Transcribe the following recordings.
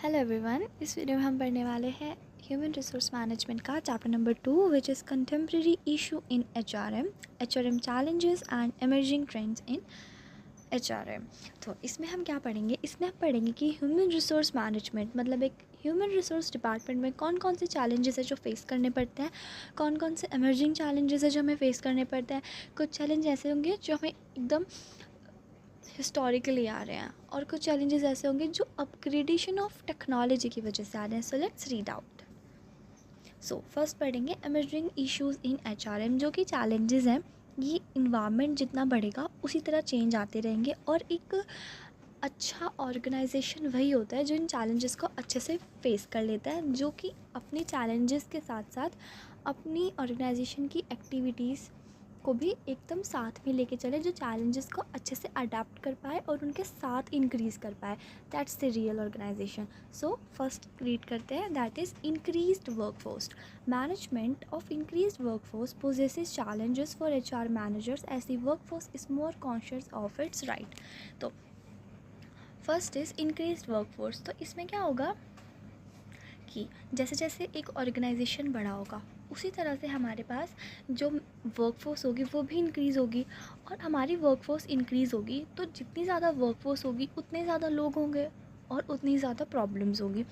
Hello everyone, इस video में हम पढ़ने वाले हैं ह्यूमन रिसोर्स मैनेजमेंट का chapter number 2 which is contemporary issue in HRM challenges and emerging trends in HRM. तो इसमें हम क्या पढ़ेंगे? इसमें हम पढ़ेंगे कि ह्यूमन रिसोर्स मैनेजमेंट मतलब एक ह्यूमन रिसोर्स डिपार्टमेंट में कौन कौन से चैलेंजेस है जो फेस करने पड़ते हैं, कौन कौन से एमर्जिंग चैलेंजेस है जो हमें फेस करने पड़ते हैं। कुछ चैलेंज ऐसे होंगे जो हमें एकदम हिस्टोरिकली आ रहे हैं और कुछ चैलेंजेस ऐसे होंगे जो अपग्रेडेशन ऑफ टेक्नोलॉजी की वजह से आ रहे हैं। So let's read out. So first पढ़ेंगे एमर्जिंग इश्यूज इन एचआरएम, जो कि चैलेंजेस हैं। ये इन्वायरमेंट जितना बढ़ेगा उसी तरह चेंज आते रहेंगे और एक अच्छा ऑर्गेनाइजेशन वही होता है जो इन चैलेंजेस को अच्छे से फेस कर लेता है, जो कि अपने चैलेंजेस के साथ साथ अपनी ऑर्गेनाइजेशन की एक्टिविटीज़ को भी एकदम साथ में लेके चले, जो चैलेंजेस को अच्छे से अडेप्ट कर पाए और उनके साथ इंक्रीज़ कर पाए। That's the real organization. So first read करते हैं, that is increased workforce. Management of increased workforce possesses challenges for HR managers as the workforce is more conscious of its right. तो फर्स्ट इज़ इंक्रीज्ड वर्कफोर्स। तो इसमें क्या होगा कि जैसे जैसे एक ऑर्गेनाइजेशन बड़ा होगा उसी तरह से हमारे पास जो वर्कफोर्स होगी वो भी इंक्रीज़ होगी, और हमारी वर्कफोर्स इंक्रीज़ होगी तो जितनी ज़्यादा वर्कफोर्स होगी उतने ज़्यादा लोग होंगे और उतनी ज़्यादा प्रॉब्लम्स होगी।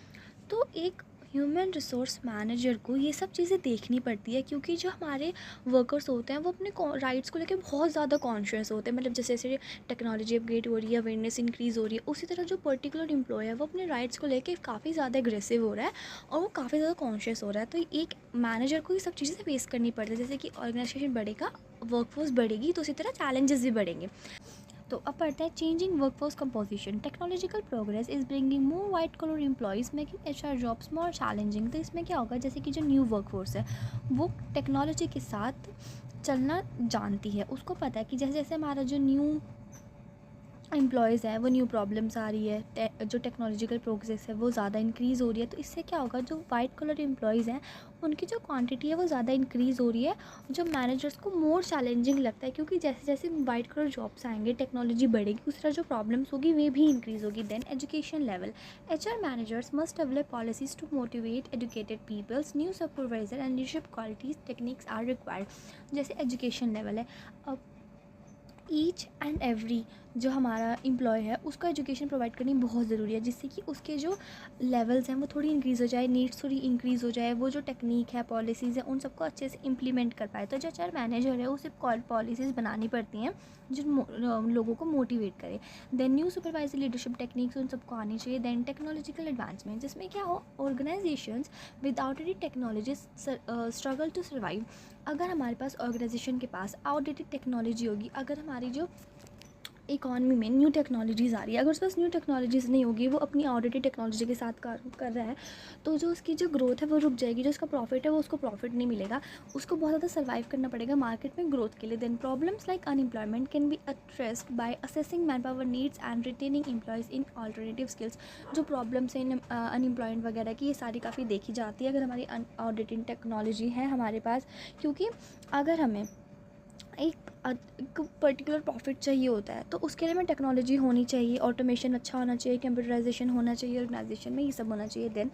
तो एक ह्यूमन रिसोर्स मैनेजर को ये सब चीज़ें देखनी पड़ती है, क्योंकि जो हमारे वर्कर्स होते हैं वो अपने राइट्स को लेकर बहुत ज़्यादा कॉन्शियस होते हैं। मतलब जैसे जैसे टेक्नोलॉजी अपग्रेड हो रही है, अवेयरनेस इंक्रीज़ हो रही है, उसी तरह जो पर्टिकुलर एम्प्लॉय है वो अपने राइट्स को लेकर काफ़ी ज़्यादा एग्रेसिव हो रहा है और वो काफ़ी ज़्यादा कॉन्शियस हो रहा है। तो एक मैनेजर को ये सब चीज़ें फेस करनी पड़ती है। जैसे कि ऑर्गेनाइजेशन बढ़ेगा, वर्कफोर्स बढ़ेगी, तो उसी तरह चैलेंजेस भी बढ़ेंगे। तो अब पढ़ते हैं changing workforce composition. Technological progress is bringing more white collar employees making HR jobs more challenging. तो इसमें क्या होगा, जैसे कि जो न्यू वर्कफोर्स है वो टेक्नोलॉजी के साथ चलना जानती है, उसको पता है कि जैसे जैसे हमारा जो न्यू एम्प्लॉयज़ है वो न्यू प्रॉब्लम्स आ रही है, जो टेक्नोलॉजिकल प्रोग्रेस है वो ज़्यादा इंक्रीज़ हो रही है। तो इससे क्या होगा, जो वाइट कलर एम्प्लॉयज़ हैं उनकी जो क्वांटिटी है वो ज़्यादा इंक्रीज़ हो रही है, जो मैनेजर्स को मोर चैलेंजिंग लगता है, क्योंकि जैसे जैसे वाइट कलर जॉब्स आएंगे टेक्नोलॉजी बढ़ेगी उस तरह जो प्रॉब्लम्स होगी वे भी इंक्रीज़ होगी। Then education level. HR managers must develop policies to motivate educated peoples, new supervisor and leadership qualities techniques are required. जैसे एजुकेशन लेवल है, अब ईच एंड एवरी जो हमारा एम्प्लॉय है उसको एजुकेशन प्रोवाइड करनी बहुत ज़रूरी है, जिससे कि उसके जो लेवल्स हैं वो थोड़ी इंक्रीज़ हो जाए, नीड्स थोड़ी इंक्रीज़ हो जाए, वो जो टेक्निक है, पॉलिसीज़ हैं, उन सबको अच्छे से इम्प्लीमेंट कर पाए। तो जो एचआर मैनेजर है उसे पॉलिसीज़ बनानी पड़ती हैं जो लोगों को मोटिवेट करे। Then new supervisor leadership techniques उन सबको आनी चाहिए। देन टेक्नोलॉजिकल एडवांसमेंट, जिसमें क्या हो, organizations without any technology struggle to survive. अगर हमारे पास ऑर्गेनाइजेशन के पास आउटडेटेड टेक्नोलॉजी होगी, अगर हमारी जो इकॉनमी में न्यू टेक्नोलॉजीज़ आ रही है, अगर उसके पास न्यू टेक्नोलॉजीज़ नहीं होगी, वो अपनी आउटडेटेड टेक्नोलॉजी के साथ काम कर रहा है, तो जो उसकी जो ग्रोथ है वो रुक जाएगी, जो उसका प्रॉफिट है वो उसको प्रॉफिट नहीं मिलेगा, उसको बहुत ज़्यादा सर्वाइव करना पड़ेगा मार्केट में ग्रोथ के लिए। Then problems like unemployment can be addressed by assessing man power needs and retaining employees in alternative skills. जो प्रॉब्लम्स हैं अनएम्प्लॉयमेंट वगैरह की, ये सारी काफ़ी देखी जाती है अगर हमारी आउटडेटेड टेक्नोलॉजी है हमारे पास, क्योंकि अगर हमें एक पर्टिकुलर प्रॉफिट चाहिए होता है तो उसके लिए हमें टेक्नोलॉजी होनी चाहिए, ऑटोमेशन अच्छा होना चाहिए, कंप्यूटराइजेशन होना चाहिए ऑर्गेनाइजेशन में, ये सब होना चाहिए। Then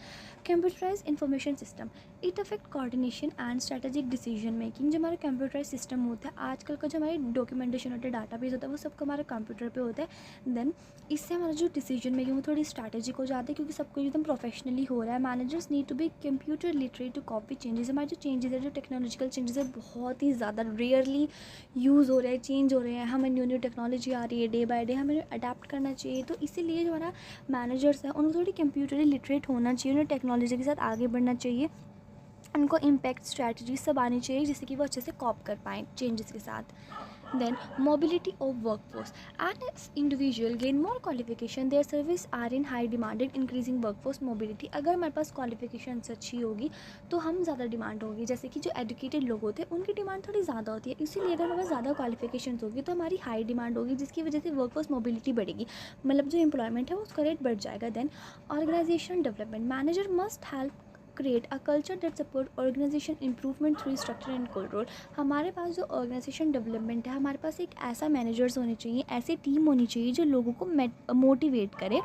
computerize information system, it affect coordination and strategic decision making. जो हमारा कंप्यूटराइज सिस्टम होता है, आजकल का जो हमारी डॉक्यूमेंटेशन होता है, डाटाबेस होता है, वो सबका हमारे कंप्यूटर पे होता है। देन इससे हमारा जो डिसीजन मेकिंग वो थोड़ी स्ट्रैटेजिक हो जाती है, क्योंकि सब कुछ एकदम प्रोफेशनली हो रहा है। Managers need to be computer literate to copy changes. हमारे जो चेंजेस है, जो टेक्नोलॉजिकल चेंजेस है, बहुत ही ज़्यादा रेयरली यूज़ हो रहे हैं, चेंज हो रहे हैं, हमें न्यू न्यू टेक्नोलॉजी आ रही है डे बाय डे, हमें अडेप्ट करना चाहिए। तो इसीलिए जो हमारा मैनेजर्स है उनको थोड़ी कंप्यूटरी लिटरेट होना चाहिए, उन्हें टेक्नोलॉजी के साथ आगे बढ़ना चाहिए, उनको इम्पैक्ट स्ट्रैटेजी सब आनी चाहिए जिससे कि वो अच्छे से कॉप कर पाएँ चेंजेस के साथ। Then mobility of workforce, as individual gain more qualification their service are in high demanded increasing workforce mobility. अगर हमारे पास क्वालिफिकेशन अच्छी होगी तो हम ज़्यादा डिमांड होगी, जैसे कि जो एजुकेटेड लोग होते हैं उनकी डिमांड थोड़ी ज़्यादा होती है, इसीलिए अगर हमारे पास ज़्यादा क्वालिफिकेशन होगी तो हमारी हाई डिमांड होगी, जिसकी वजह से वर्कफोर्स मोबिलिटी बढ़ेगी, मतलब जो एम्प्लॉयमेंट है वो उसका रेट बढ़ जाएगा। Then organization development, manager must help create a culture that support organization improvement through structure and control. हमारे पास जो ऑर्गेनाइजेशन डेवलपमेंट है, हमारे पास एक ऐसा मैनेजर्स होने चाहिए, ऐसी टीम होनी चाहिए जो लोगों को मोटिवेट करे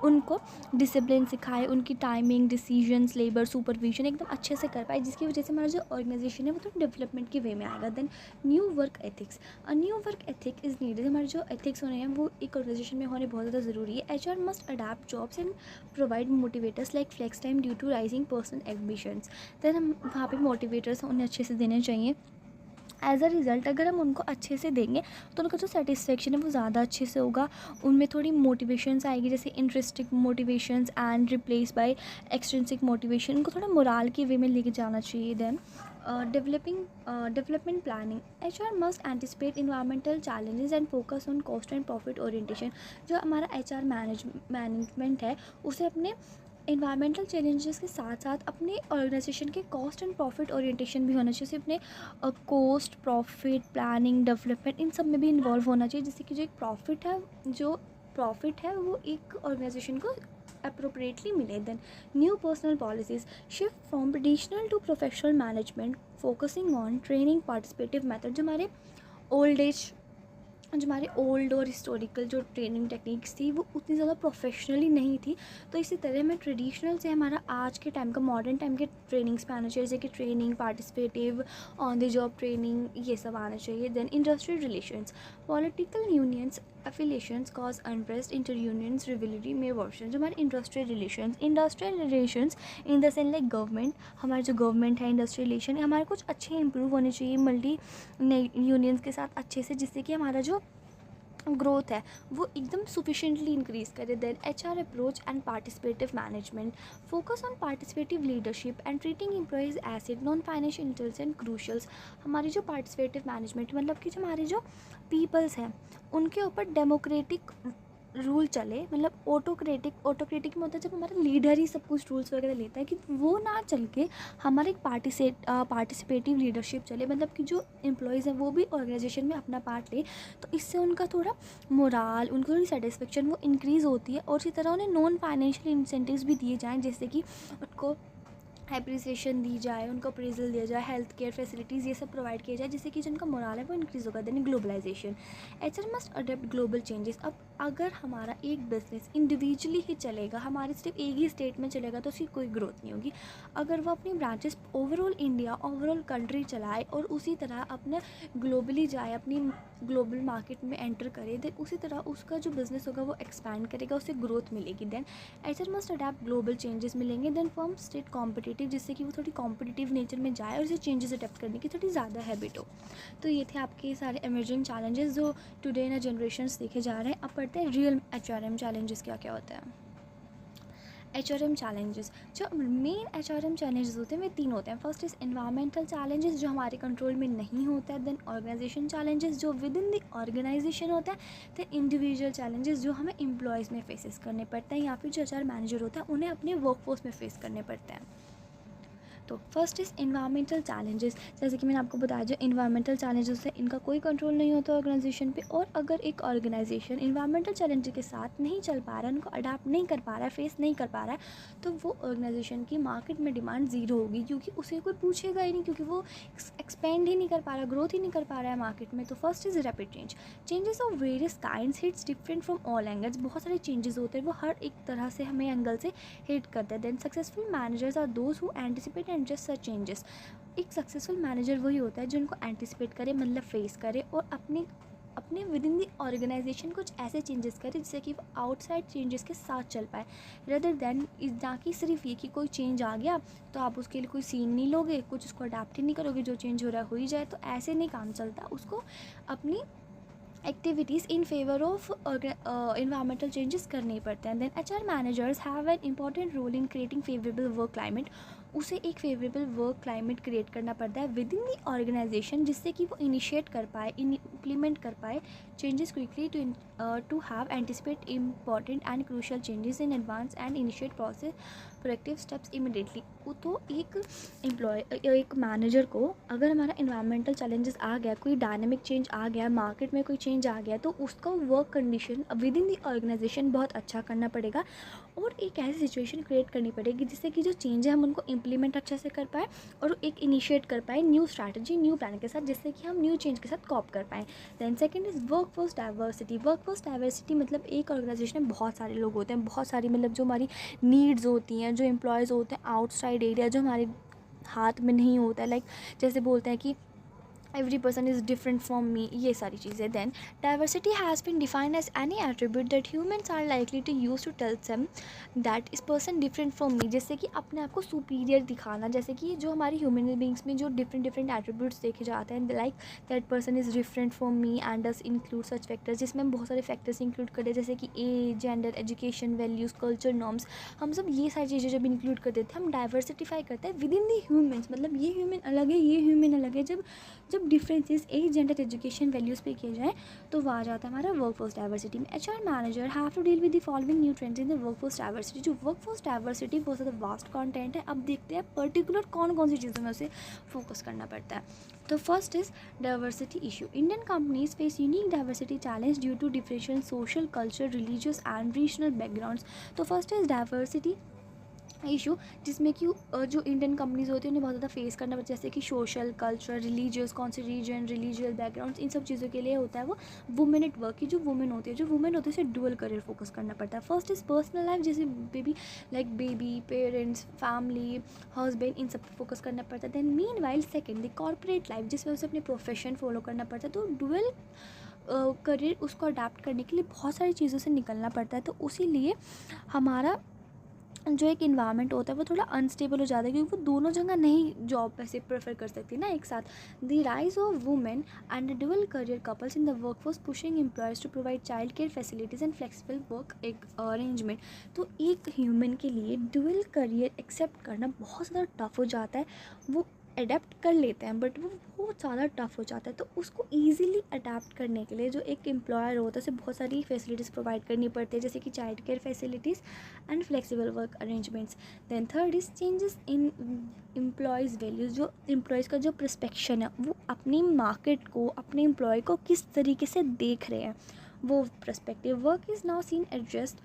उनको डिसिप्लिन सिखाए, उनकी टाइमिंग, डिसीजंस, लेबर, सुपरविजन एकदम अच्छे से कर पाए, जिसकी वजह से हमारा जो ऑर्गेनाइजेशन है वो थोड़ा डेवलपमेंट के वे में आएगा। Then new work ethics, a new work ethic is needed. हमारे जो एथिक्स होने हैं वो एक ऑर्गेनाइजेशन में होने बहुत ज़्यादा ज़रूरी है। HR must adapt jobs and provide motivators like flex time due to rising personal ambitions. Then हम वहाँ पे मोटिवेटर्स उन्हें अच्छे से देने चाहिए। एज अ रिज़ल्ट अगर हम उनको अच्छे से देंगे तो उनका जो सेटिस्फेक्शन है वो ज़्यादा अच्छे से होगा, उनमें थोड़ी मोटिवेशंस आएगी, जैसे intrinsic motivations and replace by extrinsic motivation. उनको थोड़ा मोराल के वे में लेके जाना चाहिए। Then development planning, HR must anticipate environmental challenges and focus on cost and profit orientation. जो हमारा HR मैनेजमेंट है उसे अपने इन्वायरमेंटल चैलेंजेस के साथ साथ अपने ऑर्गेनाइजेशन के कॉस्ट एंड प्रॉफिट ओरिएंटेशन भी होना चाहिए। उसे अपने cost, profit, planning, development in सब में भी इन्वॉल्व होना चाहिए, जिससे कि जो प्रॉफिट है वो एक ऑर्गेनाइजेशन को अप्रोप्रिएटली मिले। Then new personal policies, shift from traditional to professional management, focusing on training, participative method. जो हमारे ओल्ड और हिस्टोरिकल जो ट्रेनिंग टेक्निक्स थी वो उतनी ज़्यादा प्रोफेशनली नहीं थी, तो इसी तरह में ट्रेडिशनल से हमारा आज के टाइम का मॉडर्न टाइम के ट्रेनिंग्स पे आना चाहिए, जैसे कि training, participative, on the job training, ये सब आना चाहिए। Then industrial relations, political unions affiliations cause unrest, inter-unions rivalry में वर्शन। जो हमारे industrial relations in the sense like government, हमारे जो गवर्नमेंट है, इंडस्ट्रियल रिलेशन हमारे कुछ अच्छे इंप्रूव होने चाहिए मल्टी यूनियंस के साथ अच्छे से, जिससे कि हमारा जो ग्रोथ है वो एकदम सुफिशेंटली इंक्रीज़ करे। Then HR approach and participative management, focus on participative leadership and treating employees as non financial interest and crucials. हमारी जो पार्टिसिपेटिव मैनेजमेंट मतलब कि जो हमारे जो पीपल्स हैं उनके ऊपर डेमोक्रेटिक रूल चले, मतलब ऑटोक्रेटिक में होता है जब हमारा लीडर ही सब कुछ रूल्स वगैरह लेता है, कि वो ना चल के हमारे एक पार्टिसिपेटिव लीडरशिप चले, मतलब कि जो एम्प्लॉयज़ हैं वो भी ऑर्गेनाइजेशन में अपना पार्ट ले, तो इससे उनका थोड़ा मोराल, उनको थोड़ी सेटिस्फेक्शन वो इंक्रीज़ होती है। और इसी तरह उन्हें नॉन फाइनेंशियल इंसेंटिव्स भी दिए जाएँ, जैसे कि उनको एप्रिसिएशन दी जाए, उनको अप्रेजल दिया जाए, हेल्थ केयर फैसिलिटीज़ ये सब प्रोवाइड किया जाए, जिससे कि जिनका मोराल है वो इंक्रीज़ होगा। Then globalization, HR must adapt global changes. अब अगर हमारा एक बिज़नेस इंडिविजुअली ही चलेगा, हमारे सिर्फ एक ही स्टेट में चलेगा, तो उसकी कोई ग्रोथ नहीं होगी। अगर वो अपनी branches overall India, overall country चलाए और उसी तरह अपने ग्लोबली जाए, अपनी ग्लोबल मार्केट में एंटर करे, देन उसी तरह उसका जो बिज़नेस होगा वो एक्सपैंड करेगा, उससे ग्रोथ मिलेगी। Then HR must adapt global changes मिलेंगे। देन फर्म स्टेट कॉम्पिटिटिव, जिससे कि वो थोड़ी कॉम्पिटिटिव नेचर में जाए और उसे चेंजेस अडेप्ट करने की थोड़ी ज़्यादा हैबिट हो। तो ये थे आपके सारे एमर्जिंग चैलेंजेस जो टुडे इन जनरेशन्स देखे जा रहे हैं। अब पढ़ते हैं रियल HRM चैलेंजेस क्या क्या होते हैं। HRM चैलेंजेस, जो मेन HRM चैलेंजेस होते हैं वे 3 होते हैं। फर्स्ट इज़ एनवायरमेंटल चैलेंजेस, जो हमारे कंट्रोल में नहीं होता है। देन ऑर्गेनाइजेशन चैलेंजेस, जो विद इन द ऑर्गेनाइजेशन होता है। देन इंडिविजुअल चैलेंजेस, जो हमें एम्प्लॉयज़ में फेसेस करने पड़ते हैं, या फिर जो HR मैनेजर होता है उन्हें अपने वर्कफोर्स में फेस करने पड़ते हैं। तो फर्स्ट इज़ इन्वायरमेंटल चैलेंजेस, जैसे कि मैंने आपको बताया जो इन्वायरमेंटल चैलेंजेस है इनका कोई कंट्रोल नहीं होता ऑर्गेनाइजेशन पे, और अगर एक ऑर्गेनाइजेशन इन्वायरमेंटल चैलेंजेस के साथ नहीं चल पा रहा है, उनको अडाप्ट नहीं कर पा रहा है, फेस नहीं कर पा रहा है, तो वो ऑर्गेनाइजेशन की मार्केट में डिमांड ज़ीरो होगी, क्योंकि उसे कोई पूछेगा ही नहीं, क्योंकि वो एक्सपेंड ही नहीं कर पा रहा, ग्रोथ ही नहीं कर पा रहा है मार्केट में। तो first is rapid changes of various kinds hits different from all angles. बहुत सारे चेंजेस होते हैं, वो हर एक तरह से हमें एंगल से हिट करते हैं। Then successful managers are those who anticipate and just such changes. एक सक्सेसफुल मैनेजर वही होता है जो इनको एंटिसिपेट करे, मतलब फेस करे, और अपने विद इन दी ऑर्गेनाइजेशन कुछ ऐसे चेंजेस करे जिससे कि वो आउटसाइड चेंजेस के साथ चल पाए, रदर दैन ना कि सिर्फ ये कि कोई चेंज आ गया तो आप उसके लिए कोई सीन नहीं लोगे, कुछ उसको अडाप्ट ही नहीं करोगे, जो चेंज हो रहा है हो ही जाए। तो ऐसे नहीं काम चलता, उसको अपनी activities in favour of environmental changes करने ही पड़ते हैं। Then HR managers have an important role in creating favourable work climate. उसे एक फेवरेबल वर्क क्लाइमेट क्रिएट करना पड़ता है विद इन दी ऑर्गेनाइजेशन, जिससे कि वो इनिशिएट कर पाए, इम्प्लीमेंट कर पाए changes quickly, to have anticipate important and crucial changes in advance and initiate proactive steps immediately. तो एक मैनेजर को अगर हमारा इन्वायरमेंटल चैलेंजेस आ गया, कोई डायनेमिक चेंज आ गया, मार्केट में कोई चेंज आ गया, तो उसका work condition within the organization बहुत अच्छा करना पड़ेगा और एक ऐसी सिचुएशन क्रिएट करनी पड़ेगी जिससे कि जो चेंज है हम उनको इम्प्लीमेंट अच्छे से कर पाएँ और एक इनिशिएट कर पाए न्यू स्ट्रैटेजी, न्यू प्लान के साथ, जिससे कि हम न्यू चेंज के साथ कॉप कर पाएँ। Then second is workforce diversity. Workforce diversity मतलब एक ऑर्गेनाइजेशन में बहुत सारे लोग होते हैं, बहुत सारी मतलब जो हमारी नीड्स होती हैं, जो एम्प्लॉयज़ होते हैं आउटसाइड एरिया, जो हमारे हाथ में नहीं होता है, लाइक जैसे बोलते हैं कि every person is different from me, ये सारी चीज़ें। then diversity has been defined as any attribute that humans are likely to use to tell them that is person different from me, जैसे कि अपने आप को superior दिखाना, जैसे कि जो हमारी human beings में जो different attributes देखे जाते हैं, like that person is different from me and does include such factors, जिसमें हम बहुत सारे factors include करते हैं जैसे कि age, gender, education, values, culture, norms, हम सब ये सारी चीज़ें जब include कर देते हैं हम diversify करते हैं within the humans, मतलब ये human अलग है, ये human अलग है। जब differences age, gender, education, values पे किए जाए तो वह आ जाता है हमारा वर्कफोर्स डाइवर्सिटी में। HR manager have to deal with the following new trends in the workforce diversity. जो वर्कफोर्स डाइवर्सिटी बहुत ज़्यादा वास्ट कंटेंट है। अब देखते हैं पर्टिकुलर कौन कौन सी चीज़ों में उसे फोकस करना पड़ता है। तो first is diversity issue. Indian companies face unique diversity challenge due to differential social, culture, religious and regional backgrounds. तो फर्स्ट इज डाइवर्सिटी इशू, जिसमें कि जो इंडियन कंपनीज होती हैं उन्हें बहुत ज़्यादा फेस करना पड़ता है, जैसे कि सोशल, कल्चर, रिलीजियस, कौन से रीजन, रिलीजियस बैकग्राउंड्स, इन सब चीज़ों के लिए होता है वो वुमेन एट वर्क की जो वुमेन होती है उसे डुअल करियर फोकस करना पड़ता है। फर्स्ट इज़ पर्सनल लाइफ, जैसे बेबी, पेरेंट्स, फैमिली, हस्बैंड, इन सब पर फोकस करना पड़ता है। Then meanwhile second the corporate life, जिसमें उसे अपने प्रोफेशन फॉलो करना पड़ता है। तो डुअल करियर उसको अडाप्ट करने के लिए बहुत सारी चीज़ों से निकलना पड़ता है। तो उसी लिए हमारा जो एक इन्वायरमेंट होता है वो थोड़ा अनस्टेबल हो जाता है, क्योंकि वो दोनों जगह नहीं जॉब ऐसे प्रेफर कर सकती ना एक साथ। The rise of women and dual career couples in the workforce pushing employees to provide child care facilities and flexible work एक अरेंजमेंट। तो एक ह्यूमन के लिए डुअल करियर एक्सेप्ट करना बहुत ज़्यादा टफ हो जाता है। वो अडेप्ट कर लेते हैं बट वो बहुत ज़्यादा टफ हो जाता है। तो उसको ईजिली अडेप्ट करने के लिए जो एक एम्प्लॉयर होता है उसे बहुत सारी फैसिलिटीज़ प्रोवाइड करनी पड़ती है, जैसे कि child care facilities and flexible work arrangements. Then third is changes in employees values. जो एम्प्लॉयज़ का जो परस्पेक्शन है वो अपनी मार्केट को, अपने एम्प्लॉय को किस तरीके से देख रहे हैं, वो perspective. Work is now seen adjust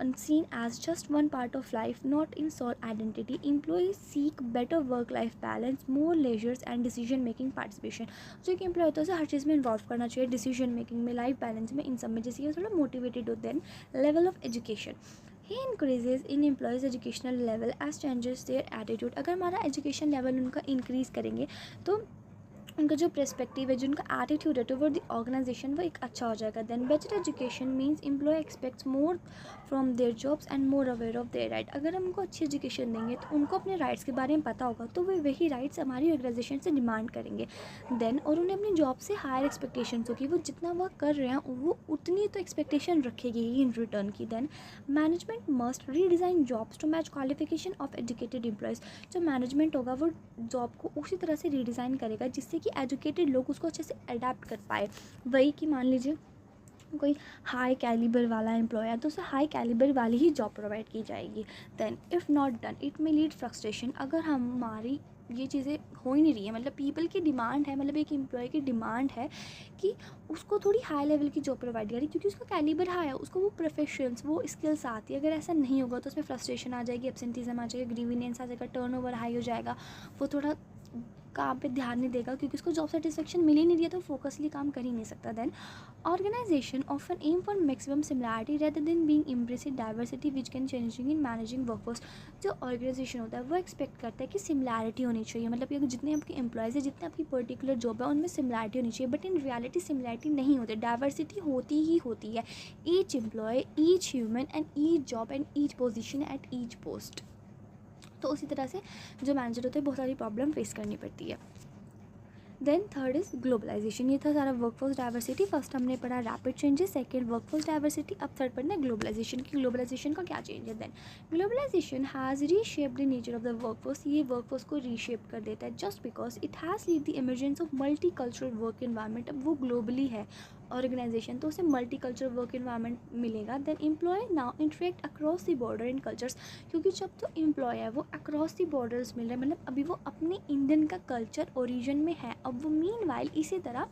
unseen as just one part of life, not in sole identity. Employees seek better work-life balance, more leisure and decision-making participation. जो एक एम्प्लॉय होता है उसे हर चीज़ में इन्वॉल्व करना चाहिए, डिसीजन मेकिंग में, life balance में, इन सब में, जैसे कि थोड़ा मोटिवेटेड होते हैं। लेवल ऑफ एजुकेशन, ही increases in employees educational level as changes their attitude. अगर हमारा एजुकेशन लेवल उनका इंक्रीज़ करेंगे तो उनका जो पर्सपेक्टिव है, जो उनका एटीट्यूड है टुवर्ड द ऑर्गेनाइजेशन, वो एक अच्छा हो जाएगा। Then better education means employee expects more from their jobs and more aware of their right. अगर हम उनको अच्छी एजुकेशन देंगे तो उनको अपने राइट्स के बारे में पता होगा, तो वे वही राइट्स हमारी ऑर्गेनाइजेशन से डिमांड करेंगे। देन और उन्हें अपनी जॉब से हायर एक्सपेक्टेशंस होगी, वो जितना वर्क कर रहे हैं वो उतनी तो एक्सपेक्टेशन रखेगी ही इन रिटर्न की। Then management must redesign jobs to match qualification of educated employees. जो मैनेजमेंट होगा वो जॉब को उसी तरह से रीडिज़ाइन करेगा जिससे कि एजुकेटेड लोग उसको अच्छे से अडेप्ट कर पाए। वही कि मान लीजिए कोई हाई कैलिबर वाला एम्प्लॉय है तो उसे हाई कैलिबर वाली ही जॉब प्रोवाइड की जाएगी। Then if not done it may lead frustration. अगर हमारी ये चीज़ें हो ही नहीं रही है, मतलब पीपल की डिमांड है, मतलब एक एम्प्लॉय की डिमांड है कि उसको थोड़ी हाई लेवल की जॉब प्रोवाइड करें क्योंकि उसका कैलिबर हाई है, उसको वो प्रोफेशंस, वो स्किल्स आती है। अगर ऐसा नहीं होगा तो उसमें फ्रस्ट्रेशन आ जाएगी, एब्सेंटीज़म आ जाएगा, ग्रीविनेंस आ जाएगा, टर्नओवर हाई हो जाएगा, वो थोड़ा काम पे ध्यान नहीं देगा क्योंकि उसको जॉब सेटिस्फेक्शन मिल ही नहीं रही है, तो फोकसली काम कर ही नहीं सकता। Then organization often aim for maximum similarity rather than being embracing diversity which can challenging in managing workforce. जो ऑर्गेनाइजेशन होता है वो एक्सपेक्ट करता है कि सिमिलैरिटी होनी चाहिए, मतलब कि जितने आपके एम्प्लॉयज़ है, जितने आपकी पर्टिकुलर जॉब है उनमें सिमिलैरिटी होनी चाहिए, बट इन रियलिटी सिमिलैरिटी नहीं होती, डाइवर्सिटी होती ही होती है। Each employ, each human and each job and each position at each post. तो उसी तरह से जो मैनेजर होते हैं बहुत सारी प्रॉब्लम फेस करनी पड़ती है। Then third is globalization. ये था सारा वर्कफोर्स डाइवर्सिटी। फर्स्ट हमने पढ़ा rapid changes, second workforce diversity, अब थर्ड पढ़ना है ग्लोबलाइजेशन की ग्लोबलाइजेशन का क्या चेंज है। Then globalization has reshaped the nature of the workforce. ये वर्कफोर्स को रीशेप कर देता है just because it has lead the emergence of multi cultural work environment. अब वो ग्लोबली है ऑर्गेनाइजेशन तो उसे मल्टी कल्चरल वर्क इन्वायरमेंट मिलेगा. Then employee now interact across the border in cultures, क्योंकि जब तो एम्प्लॉय है वो अक्रॉस द बॉर्डर्स मिल रहा है, मतलब अभी वो अपने इंडियन का कल्चर ओरिजिन में है, अब वो मीनवाइल इसी तरह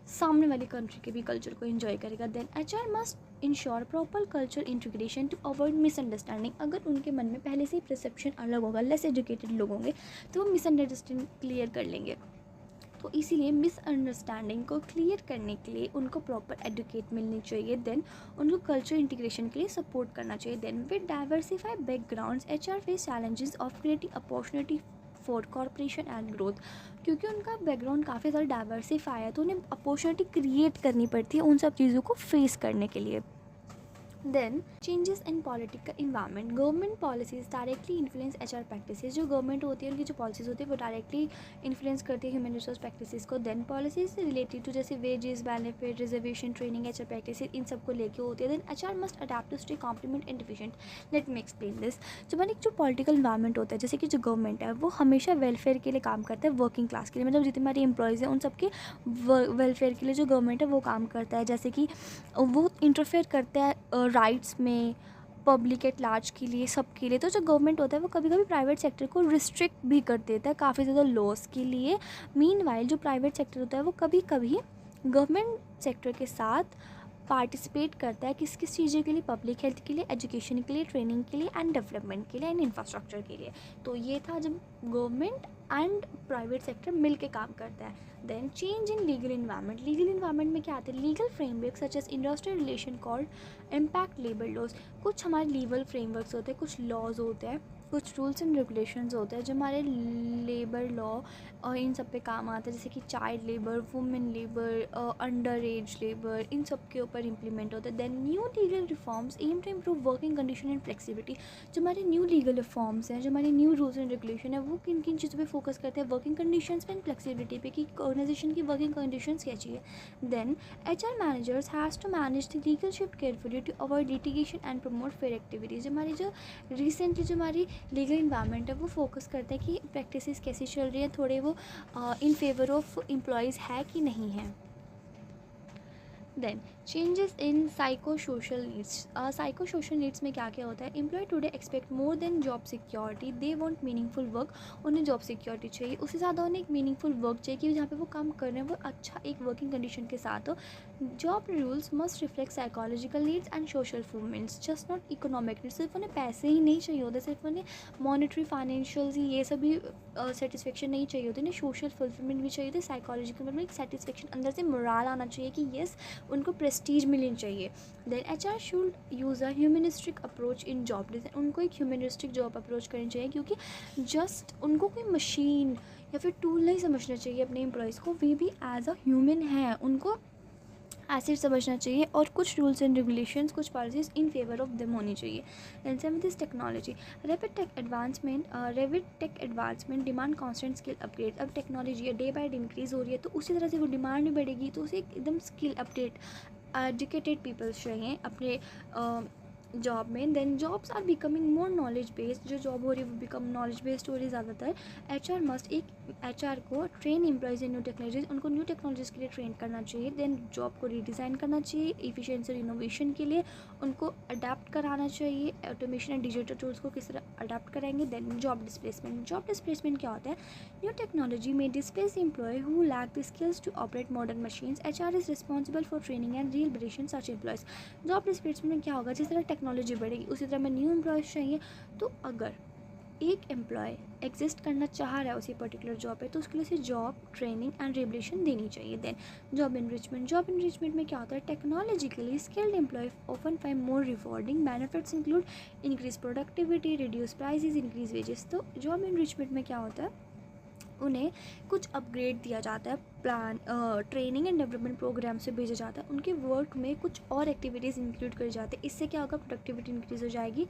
सामने वाली कंट्री के भी कल्चर को एंजॉय करेगा. Then HR must ensure proper culture integration to avoid misunderstanding. अगर उनके मन में पहले से ही परसेप्शन अलग होगा, लेस एजुकेटेड लोग होंगे, तो वो मिसअंडरस्टैंडिंग क्लियर कर लेंगे. तो इसीलिए मिसअंडरस्टैंडिंग को क्लियर करने के लिए उनको प्रॉपर एडुकेट मिलनी चाहिए. देन उनको कल्चर इंटीग्रेशन के लिए सपोर्ट करना चाहिए. Then with diversified backgrounds HR face challenges of creating opportunity for corporation and growth, क्योंकि उनका बैकग्राउंड काफ़ी ज़्यादा डाइवर्सिफाई है, तो उन्हें अपॉर्चुनिटी क्रिएट करनी पड़ती है उन सब चीज़ों को फेस करने के लिए. Then changes in political environment. Government policies directly influence HR practices. जो गवर्नमेंट होती है उनकी जो पॉलिसीज़ होती है वो डायरेक्टली इन्फ्लुएंस करती है ह्यूमन रिसोर्स प्रैक्टिसेस को. देन पॉलिसीज रिलेटेड टू जैसे wages, benefit, reservation, training, HR practices, इन सब को लेके होती है. Then HR must adapt to stay complement and efficient. Let me explain this. जो हमारी जो पॉलिटिकल इन्वायरमेंट होता है, जैसे कि जो गवर्नमेंट है वो हमेशा वेलफेयर के लिए काम करता है, वर्किंग क्लास के लिए, मतलब जितने हमारे एम्प्लॉयज़ हैं उन सबके वेलफेयर के लिए जो गवर्नमेंट है वो काम करता है. जैसे कि वो इंटरफेयर करता है राइट्स में, पब्लिक एट लार्ज के लिए, सब के लिए. तो जो गवर्नमेंट होता है वो कभी कभी प्राइवेट सेक्टर को रिस्ट्रिक्ट भी कर देता है काफ़ी ज़्यादा लॉस के लिए. मीनवाइल जो प्राइवेट सेक्टर होता है वो कभी कभी गवर्नमेंट सेक्टर के साथ पार्टिसिपेट करता है किस किस चीज़ों के लिए, पब्लिक हेल्थ के लिए, एजुकेशन के लिए, ट्रेनिंग के लिए एंड डेवलपमेंट के लिए एंड इंफ्रास्ट्रक्चर के लिए. तो ये था जब गवर्नमेंट एंड प्राइवेट सेक्टर मिल के काम करता है. Then change in legal environment. Legal environment में क्या आते हैं, legal framework such as industrial relation called impact labour laws. कुछ हमारे लीगल फ्रेमवर्क्स होते हैं, कुछ लॉज होते हैं, कुछ रूल्स एंड रेगुलेशंस होते हैं जो हमारे लेबर लॉ और इन सब पे काम आते हैं, जैसे कि child labour, women labour, under age labour, इन सब के ऊपर इंप्लीमेंट होता है. Then new legal reforms aim to improve working condition and flexibility. जो हमारे न्यू लीगल रिफॉर्म्स हैं, जो हमारे न्यू रूल्स एंड रेगुलेशन है, वो किन किन चीज़ों पे फोकस करते हैं, वर्किंग कंडीशंस पे एंड फ्लेक्सिबिलिटी पे, कि ऑर्गेनाइजेशन की वर्किंग कंडीशंस क्या चाहिए. Then HR managers has to manage the legal shift carefully to avoid litigation and promote fair activities. हमारी जो रिसेंटली जो हमारी लीगल इन्वायरमेंट है वो फोकस करता है कि प्रैक्टिसेस कैसी चल रही है, थोड़े वो इन फेवर ऑफ एम्प्लॉयज़ है कि नहीं है. Then changes in psycho social needs. Psycho social needs में क्या क्या होता है, employee today expect more than job security, they want meaningful work. उन्हें जॉब सिक्योरिटी चाहिए, उससे ज़्यादा उन्हें एक मीनिंगफुल वर्क चाहिए कि जहाँ पे वो काम कर रहे हैं वो अच्छा एक वर्किंग कंडीशन के साथ हो. Job rules must reflect psychological needs and social fulfilments, just not economic needs. सिर्फ उन्हें पैसे ही नहीं चाहिए होते, सिर्फ उन्हें मॉनेटरी फाइनेंशियल ही ये सभी सेटिस्फेक्शन नहीं चाहिए होती, उन्हें सोशल फुलफिलमेंट भी चाहिए होती, साइकोलॉजिकल मतलब एक सेटिस्फेक्शन अंदर से मोराल आना चाहिए कि येस उनको प्रेस्टीज मिलनी चाहिए. Then HR should use a humanistic approach in job design. उनको एक ह्यूमनिस्टिक जॉब अप्रोच करनी चाहिए, क्योंकि जस्ट उनको कोई मशीन या फिर टूल नहीं समझना चाहिए अपने एम्प्लॉयज़ को, वे भी एज अ ह्यूमन है, उनको एसिड समझना चाहिए. और कुछ रूल्स एंड रेगुलेशंस, कुछ policies in favour of them होनी चाहिए. And same this technology. Rapid tech advancement demand constant skill upgrade. अब technology day by day increase हो रही है, तो उसी तरह से वो डिमांड भी बढ़ेगी, तो उसे एकदम स्किल अपडेट एजुकेटेड पीपल्स चाहिए अपने जॉब में. Then jobs are becoming more knowledge based. जो जॉब हो रही है वो बिकम नॉलेज बेस्ड हो रही है ज़्यादातर. HR मस्ट HR को ट्रेन एम्प्लॉयज़ इन न्यू टेक्नोलॉजीज, उनको न्यू टेक्नोलॉजीज़ के लिए ट्रेन करना चाहिए. देन जॉब को रीडिज़ाइन करना चाहिए इफिशिएंसी और इनोवेशन के लिए, उनको अडेप्ट कराना चाहिए. ऑटोमेशन एंड डिजिटल टूल्स को किस तरह अडेप्ट कराएंगे. देन जॉब डिस्प्लेसमेंट क्या होता है, न्यू टेक्नोलॉजी में displace employee who lack the skills to operate modern machines. HR is responsible for training and rehabilitation such employees. Job displacement में क्या होगा, जिस तरह टेक्नोलॉजी बढ़ेगी उसी तरह में न्यू एम्प्लॉयज़ चाहिए. तो अगर एक एम्प्लॉय एग्जिस्ट करना चाह रहा है उसी पर्टिकुलर जॉब पे, तो उसके लिए उसे जॉब ट्रेनिंग एंड रिहेबिलिटेशन देनी चाहिए. देन जॉब इनरिचमेंट में क्या होता है, technologically skilled employ often find more rewarding. Benefits include increase productivity, reduce prices, increase wages. तो जॉब इनरिचमेंट में क्या होता है, उन्हें कुछ अपग्रेड दिया जाता है, plan training and development program से भेजा जाता है, उनके वर्क में कुछ और एक्टिविटीज़ इंक्लूड करी जाती है. इससे क्या होगा, प्रोडक्टिविटी इंक्रीज़ हो जाएगी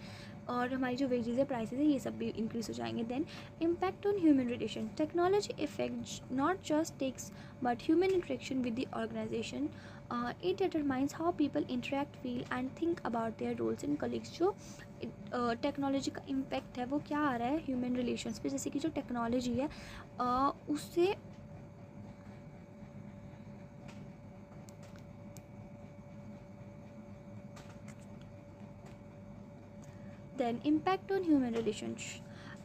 और हमारी जो वेजेस है, प्राइसेस है, ये सब भी इंक्रीज़ हो जाएंगे. Then impact on human relation. Technology effect not just tasks but human interaction with the organization. It determines how people interact, feel and think about their roles in colleagues. जो technology का impact है वो क्या आ रहा है human relations पे, जैसे कि जो टेक्नोलॉजी है उससे Then impact on human relations.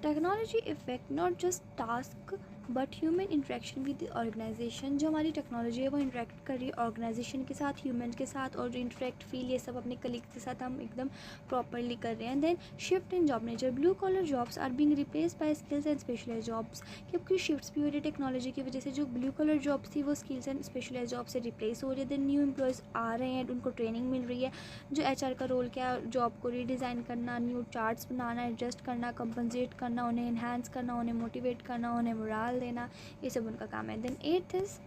Technology affect not just task but human interaction with the organization. जो हमारी टेक्नोलॉजी है वो इंटरेक्ट कर रही है ऑर्गेनाइजेशन के साथ, ह्यूमन के साथ, और जो इंटरेक्ट फील ये सब अपने कलीग्स के साथ हम एकदम प्रॉपरली कर रहे हैं. Then shift in job nature. Blue collar jobs are being replace by skills and specialize jobs. क्योंकि शिफ्ट्स भी हो रही है टेक्नोलॉजी की वजह से. जो ब्लू कॉलर जॉब्स थी वो स्किल्स एंड स्पेशलाइज जॉब से रिप्लेस हो रही है. देन न्यू एम्प्लॉयज़ आ रहे हैं, उनको ट्रेनिंग मिल रही है. जो HR का रोल क्या है, जॉब को रीडिज़ाइन करना, न्यू चार्ट्स बनाना, एडजस्ट करना, कंपनसेट करना, उन्हें इन्हांस करना, उन्हें मोटिवेट करना, उन्हें मोराल देना, ये सब उनका काम है. Then 8th is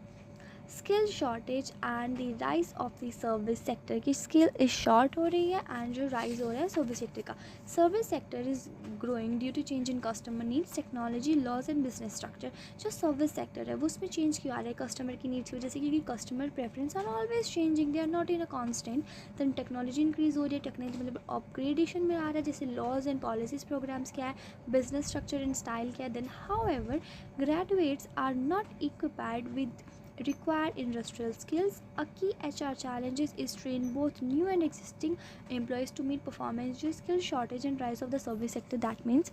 skill shortage and the rise of the service sector. की स्किल इज शॉर्ट हो रही है एंड जो राइज हो रहा है सर्विस सेक्टर का. Service sector is growing due to change in customer needs, technology, laws and business structure. जो सर्विस सेक्टर है वो उसमें चेंज क्यों आ रहा है कस्टमर की नीड्स की वजह से, क्योंकि customer preference are always changing, they are not in a constant. Then technology increase हो रही है, टेक्नोलॉजी मतलब अपग्रेडेशन में आ रहा है, जैसे लॉज एंड पॉलिसीज प्रोग्राम्स क्या है, बिजनेस स्ट्रक्चर एंड स्टाइल क्या है. Then however graduates are not equipped with required industrial skills. A key HR challenges is train both new and existing employees to meet performance skill shortage and rise of the service sector. That means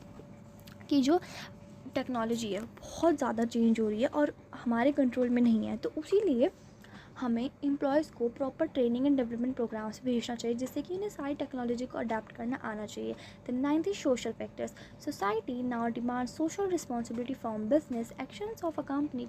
कि जो technology है बहुत ज़्यादा change हो रही है और हमारे कंट्रोल में नहीं है, तो उसीलिए हमें एम्प्लॉयज़ को proper training and development programs भेजना चाहिए जिससे कि उन्हें सारी टेक्नोलॉजी को अडेप्ट करना आना चाहिए. The 9th is social factors. Society now demand social responsibility from business. Actions of a company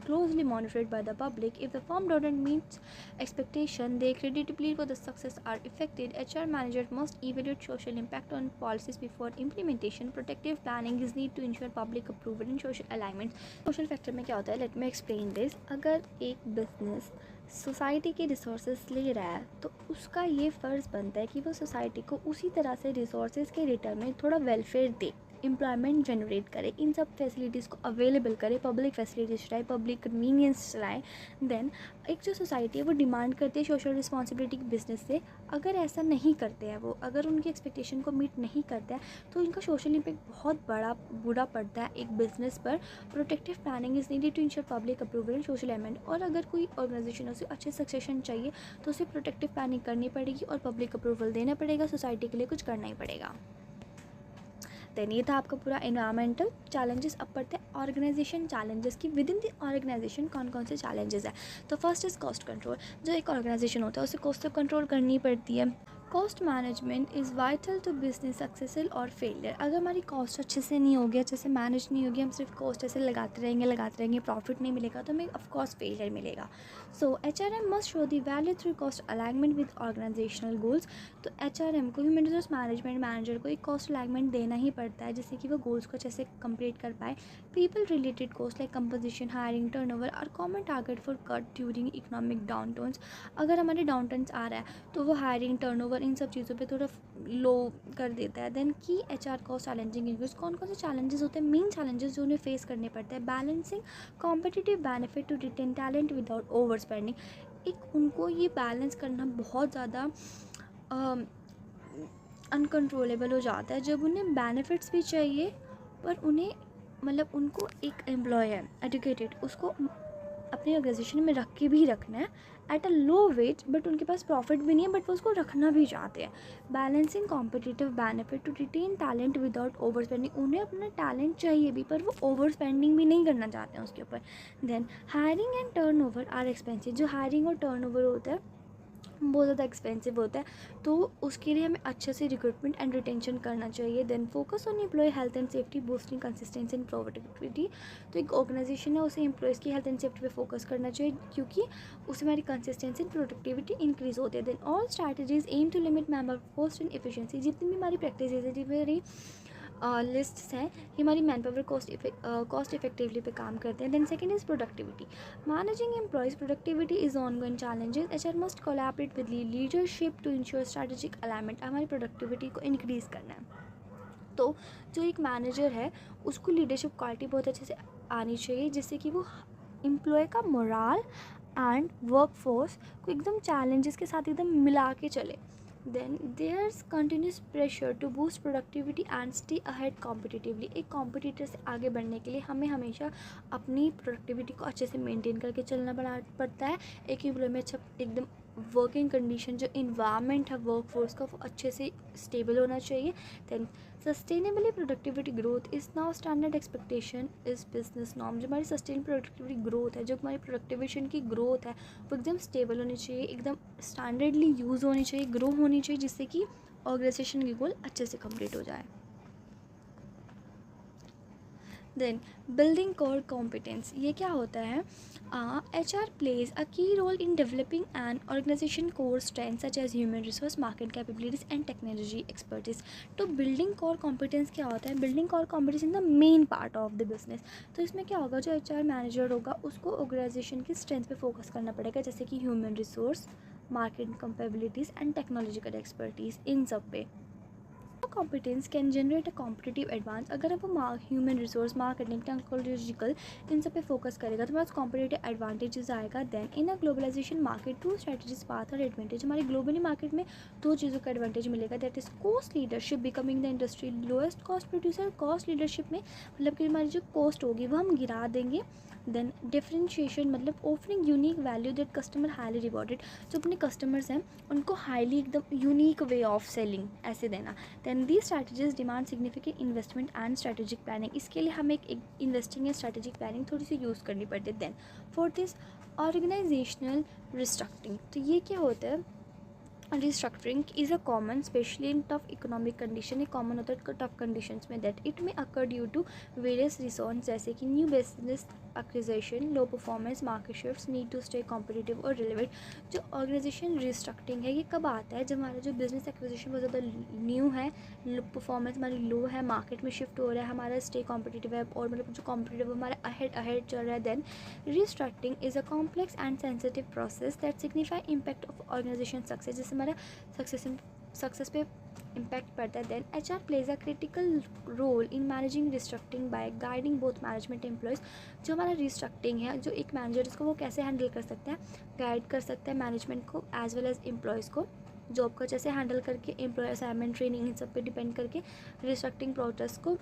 closely monitored by the public. If the firm doesn't meet expectation, they credibility for the success are affected. HR manager must evaluate social impact on policies before implementation. Protective planning is need to ensure public approval and social alignment. Social factor में क्या होता है, late me explain this. अगर एक business society के resources ले रहा है तो उसका ये फ़र्ज़ बनता है कि वो सोसाइटी को उसी तरह से रिसोर्सेज के रिटर्न में थोड़ा वेलफेयर दे, एम्प्लॉयमेंट जनरेट करे, इन सब फैसिलिटीज़ को अवेलेबल करे, पब्लिक फैसिलिटीज़ चलाए, पब्लिक कन्वीनियंस चलाए. देन एक जो सोसाइटी है वो डिमांड करती है सोशल रिस्पॉन्सिबिलिटी बिजनेस से. अगर ऐसा नहीं करते हैं वो, अगर उनकी एक्सपेक्टेशन को मीट नहीं करते हैं तो इनका सोशल इम्पैक्ट बहुत बड़ा बुरा पड़ता है एक बिज़नेस पर. Protective planning is needed to ensure public approval and social element. और अगर कोई ऑर्गेनाइजेशन उसे अच्छे सक्सेशन चाहिए तो उसे प्रोटेक्टिव प्लानिंग करनी पड़ेगी और पब्लिक अप्रूवल देना पड़ेगा, सोसाइटी के लिए कुछ करना ही पड़ेगा. देन ये था आपका पूरा एनवायरमेंटल चैलेंजेस. अब पढ़ते हैं ऑर्गेनाइजेशन चैलेंजेस की. विद इन द ऑर्गेनाइजेशन कौन कौन से चैलेंजेस है. तो फर्स्ट इज़ कॉस्ट कंट्रोल. जो एक ऑर्गेनाइजेशन होता है उसे कॉस्ट तो कंट्रोल करनी पड़ती है. Cost management is vital to business successful और फेलियर. अगर हमारी कॉस्ट अच्छे से नहीं होगी, अच्छे से मैनेज नहीं होगी, हम सिर्फ कॉस्ट ऐसे लगाते रहेंगे, प्रॉफिट नहीं मिलेगा तो हमें ऑफकोर्स फेलियर मिलेगा. So HRM must show the value through cost alignment with organizational goals. तो HRM को, ह्यूमन रिसोर्स मैनेजमेंट मैनेजर को एक कॉस्ट अलाइनमेंट देना ही पड़ता है जिससे कि वो गोल्स को अच्छे से कंप्लीट कर पाए. People related cost like composition, hiring, turnover are common target for cut during economic down turns. अगर हमारे डाउन टर्न्स आ रहा है तो वो हायरिंग, टर्नओवर, इन सब चीज़ों पे थोड़ा लो कर देता है. देन की HR कॉस्ट चैलेंजिंग इश्यूज. कौन कौन से चैलेंजेस होते हैं, मेन चैलेंजेस जो उन्हें फेस करने पड़ते हैं. Balancing competitive benefit to retain talent without over spending. एक उनको ये बैलेंस करना बहुत ज़्यादा अनकंट्रोलेबल हो जाता है जब उन्हें बेनिफिट्स भी चाहिए पर उन्हें मतलब उनको एक एम्प्लॉय है एजुकेटेड, उसको अपनी ऑर्गेनाइजेशन में रख के भी रखना है at a low wage, but उनके पास प्रॉफिट भी नहीं है बट वो उसको रखना भी चाहते हैं. Balancing competitive benefit to retain talent without over spending. उन्हें अपना टैलेंट चाहिए भी पर वो ओवर स्पेंडिंग भी नहीं करना चाहते हैं उसके ऊपर. Then hiring and turnover are expensive. जो हायरिंग और टर्नओवर होता है बहुत ज़्यादा एक्सपेंसिव होता है तो उसके लिए हमें अच्छे से रिक्रूटमेंट एंड रिटेंशन करना चाहिए. Then focus on employ health and safety, boosting consistency and productivity. तो एक ऑर्गेनाइजेशन है उसे एम्प्लॉयज़ की हेल्थ एंड सेफ्टी पे फोकस करना चाहिए क्योंकि उससे हमारी कंसिस्टेंसी एंड प्रोडक्टिविटी इंक्रीज होती है. Then all strategies aim to limit man cost and efficiency. जितनी भी हमारी प्रैक्टिस है, जितनी मेरी लिस्ट्स हैं, ये हमारी मैन पावर कॉस्ट इफेक्टिवली पे काम करते हैं. Then second is productivity. Managing employees productivity is ongoing challenges. HR must collaborate with leadership to ensure strategic alignment. हमारी प्रोडक्टिविटी को इंक्रीज़ करना है तो जो एक मैनेजर है उसको लीडरशिप क्वालिटी बहुत अच्छे से आनी चाहिए जिससे कि वो एम्प्लॉय का मोराल एंड वर्क फोर्स को एकदम चैलेंजेस के साथ एकदम मिला के चले. Then there's continuous pressure to boost productivity and stay ahead competitively. एक कॉम्पिटिटर से आगे बढ़ने के लिए हमें हमेशा अपनी प्रोडक्टिविटी को अच्छे से मेंटेन करके चलना पड़ता है. एक एम्प्लॉय में अच्छा एकदम वर्किंग कंडीशन, जो इन्वायरमेंट है वर्क फोर्स का, वो अच्छे से स्टेबल होना चाहिए. Then sustainably productivity growth is now standard expectation is business norm. जो हमारी सस्टेन प्रोडक्टिविटी ग्रोथ है, जो हमारी प्रोडक्टिविटी की ग्रोथ है, वो एकदम स्टेबल होनी चाहिए, एकदम स्टैंडर्डली यूज़ होनी चाहिए, ग्रो होनी चाहिए, जिससे कि ऑर्गेनाइजेशन की गोल अच्छे से कंप्लीट हो जाए. देन बिल्डिंग कोर कॉम्पिटेंस, ये क्या होता है? HR plays a key role in developing an organization core strength such as human resource, market capabilities and technology expertise. तो बिल्डिंग कोर कॉम्पिटेंस क्या होता है? Building core competence in the main part of the business. तो इसमें क्या होगा, जो HR manager होगा उसको ऑर्गेनाइजेशन की स्ट्रेंथ पे फोकस करना पड़ेगा, जैसे कि human resource, market capabilities and technological expertise, इन सब पे. Competence can generate a competitive advance. अगर वो ह्यूमन रिसोर्स, मार्केटिंग, टेक्नोलॉजिकल, इन सब पे फोकस करेगा तो हमारे कॉम्पिटिटिव एडवांटेजेस आएगा. Then in a globalisation market to strategies path और एडवांटेज. हमारी ग्लोबली मार्केट में दो चीज़ों का एडवांटेज मिलेगा. That is cost leadership, becoming the industry lowest cost producer. Cost leadership में मतलब कि हमारी जो कॉस्ट होगी वो हम गिरा देंगे. देन डिफरेंशिएशन मतलब offering unique value that customer highly rewarded. जो अपने कस्टमर्स हैं उनको हाईली एकदम यूनिक वे ऑफ सेलिंग ऐसे देना. Then the strategies demand significant investment and strategic planning. इसके लिए हमें एक इन्वेस्टिंग एंड स्ट्रेटेजिक प्लानिंग थोड़ी सी यूज़ करनी पड़ती है. Then fourth is organizational restructuring. तो ये क्या होता है? Restructuring is a common specially in tough economic condition. ये कॉमन होता है टफ कंडीशंस में. That it may occur due to various reasons, जैसे कि new business acquisition, low performance, market shifts, need to stay competitive और relevant. जो organization restructuring है ये कब आता है? जब हमारा जो बिजनेस एक्विजिशन बहुत ज़्यादा न्यू है, परफॉर्मेंस हमारी लो है, मार्केट में शिफ्ट हो रहा है, हमारा स्टे कॉम्पिटिटिव है और मतलब जो कॉम्पिटिटिव हमारा अहेड चल रहा है. Then restructuring is a complex and sensitive process that signify impact of organization success. जैसे हमारा सक्सेस पे इम्पैक्ट पड़ता है. Then HR plays a critical role in managing restructuring by guiding both management employees. जो हमारा रिस्ट्रक्चरिंग है, जो एक मैनेजर इसको वो कैसे हैंडल कर सकता है? गाइड कर सकता है मैनेजमेंट को एज वेल एज एम्प्लॉयज़ को, जॉब को जैसे हैंडल करके, एम्प्लॉय असाइनमेंट, ट्रेनिंग, इन सब पे डिपेंड करके रिस्ट्रक्चरिंग प्रोसेस को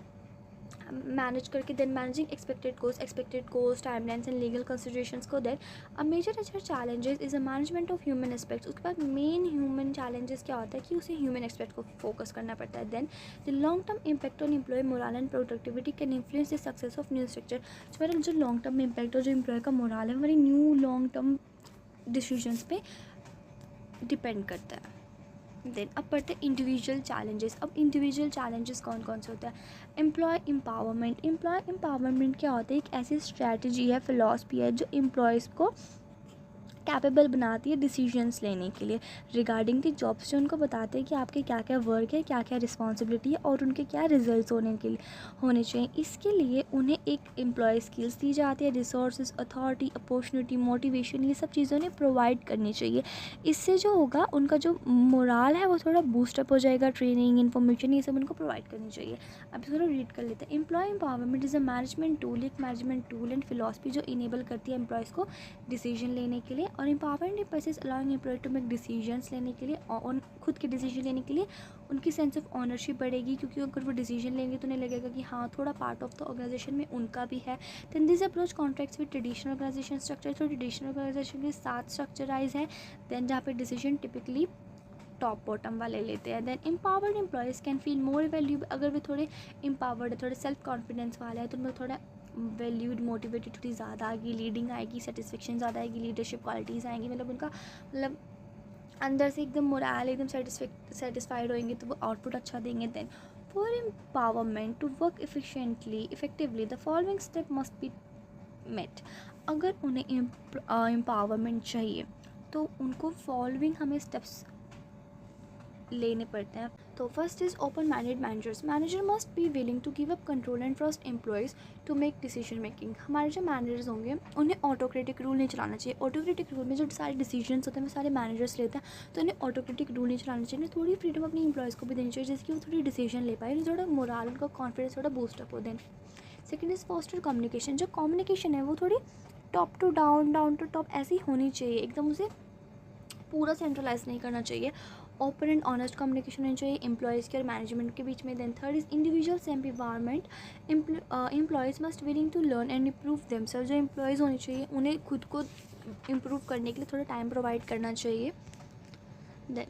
मैनेज करके. Then managing expected cost, timelines and legal considerations को. Then a major HR challenges is a management of human aspects. उसके बाद मेन ह्यूमन चैलेंजेस क्या होता है कि उसे ह्यूमन एस्पेक्ट को फोकस करना पड़ता है. Then the long term impact on employ moral and productivity can influence the success of new structure. हमारा जो लॉन्ग टर्म इम्पैक्ट और जो एम्प्लॉय का मोरल है हमारी न्यू लॉन्ग टर्म डिसीजंस पे डिपेंड करता है. देन अब पढ़ते हैं इंडिविजुअल चैलेंजेस. अब इंडिविजुअल चैलेंजेस कौन कौन से होते हैं? Employ empowerment. एम्प्लॉय एम्पावरमेंट क्या होता है? एक ऐसी स्ट्रैटेजी है, फिलॉसफी है जो एम्प्लॉयज़ को कैपेबल बनाती है डिसीजंस लेने के लिए रिगार्डिंग दी जॉब्स. जो उनको बताते हैं कि आपके क्या क्या वर्क है, क्या क्या रिस्पॉन्सिबिलिटी है और उनके क्या रिजल्ट्स होने चाहिए. इसके लिए उन्हें एक एम्प्लॉय स्किल्स दी जाती है, रिसोर्सेज, अथॉरिटी, अपॉर्चुनिटी, मोटिवेशन, ये सब चीज़ें उन्हें प्रोवाइड करनी चाहिए. इससे जो होगा उनका जो मोरल है वो थोड़ा बूस्टअप हो जाएगा. ट्रेनिंग, इन्फॉर्मेशन, ये सब उनको प्रोवाइड करनी चाहिए. अब थोड़ा रीड कर लेते हैं. Employ empowerment is a management tool, एक मैनेजमेंट टूल एंड फिलॉसफी जो इनेबल करती है एम्प्लॉयज़ को डिसीजन लेने के लिए. और empowerment process allowing employ to make decisions लेने के लिए और खुद के डिसीजन लेने के लिए उनकी सेंस ऑफ ऑनरशिप बढ़ेगी, क्योंकि अगर वो डिसीजन लेंगे तो उन्हें लगेगा कि हाँ थोड़ा पार्ट ऑफ द ऑर्गेनाइजेशन में उनका भी है. Then this approach contracts with traditional organization structure. तो ट्रेडिशनल ऑर्गेनाइजेशन के साथ स्ट्रक्चराइज है. देन जहाँ पे डिसीजन टिपिकली टॉप बॉटम वाले लेते हैं. Then empowered employees can feel more value. अगर वे थोड़े एम्पावर्ड है, थोड़े सेल्फ कॉन्फिडेंस वाले हैं तो उनको थोड़ा वैल्यूड, मोटिवेटेड थोड़ी ज़्यादा आएगी, लीडिंग आएगी, सेटिस्फेक्शन ज़्यादा आएगी, लीडरशिप क्वालिटीज़ आएंगी. मतलब उनका मतलब अंदर से एकदम मोरल एकदम सेटिस्फाइड होंगे तो वो आउटपुट अच्छा देंगे. Then for empowerment to work effectively the following step must be met. अगर उन्हें एम्पावरमेंट चाहिए तो उनको फॉलोइंग हमें स्टेप्स लेने पड़ते हैं. तो first is open minded managers. Manager must be willing to give up control and trust employees to make decision making. हमारे जो मैनेजर्स होंगे उन्हें ऑटोक्रेटिक रूल नहीं चलाना चाहिए. ऑटोक्रेटिक रूल में जो सारे डिसीजंस होते हैं वो सारे मैनेजर्स लेते हैं, तो उन्हें ऑटोक्रेटिक रूल नहीं चलाना चाहिए. थोड़ी फ्रीडम अपनी एम्प्लॉयज़ को भी देनी चाहिए जिसकी वो थोड़ी डिसीजन ले पाए, थोड़ा मोरल, उनका कॉन्फिडेंस थोड़ा बूस्टअप हो. Then second is foster communication. जो कम्युनिकेशन है वो थोड़ी top to down, down to top ऐसी होनी चाहिए, एकदम उसे पूरा सेंट्रलाइज नहीं करना चाहिए. ओपन एंड ऑनेस्ट कम्युनिकेशन होनी चाहिए एम्प्लॉयज़ के और मैनेजमेंट के बीच में. Then third is individual self empowerment. Employees must willing to learn and improve themselves. जो एम्प्लॉयज़ होने चाहिए उन्हें खुद को इम्प्रूव करने के लिए थोड़ा टाइम प्रोवाइड करना चाहिए। देन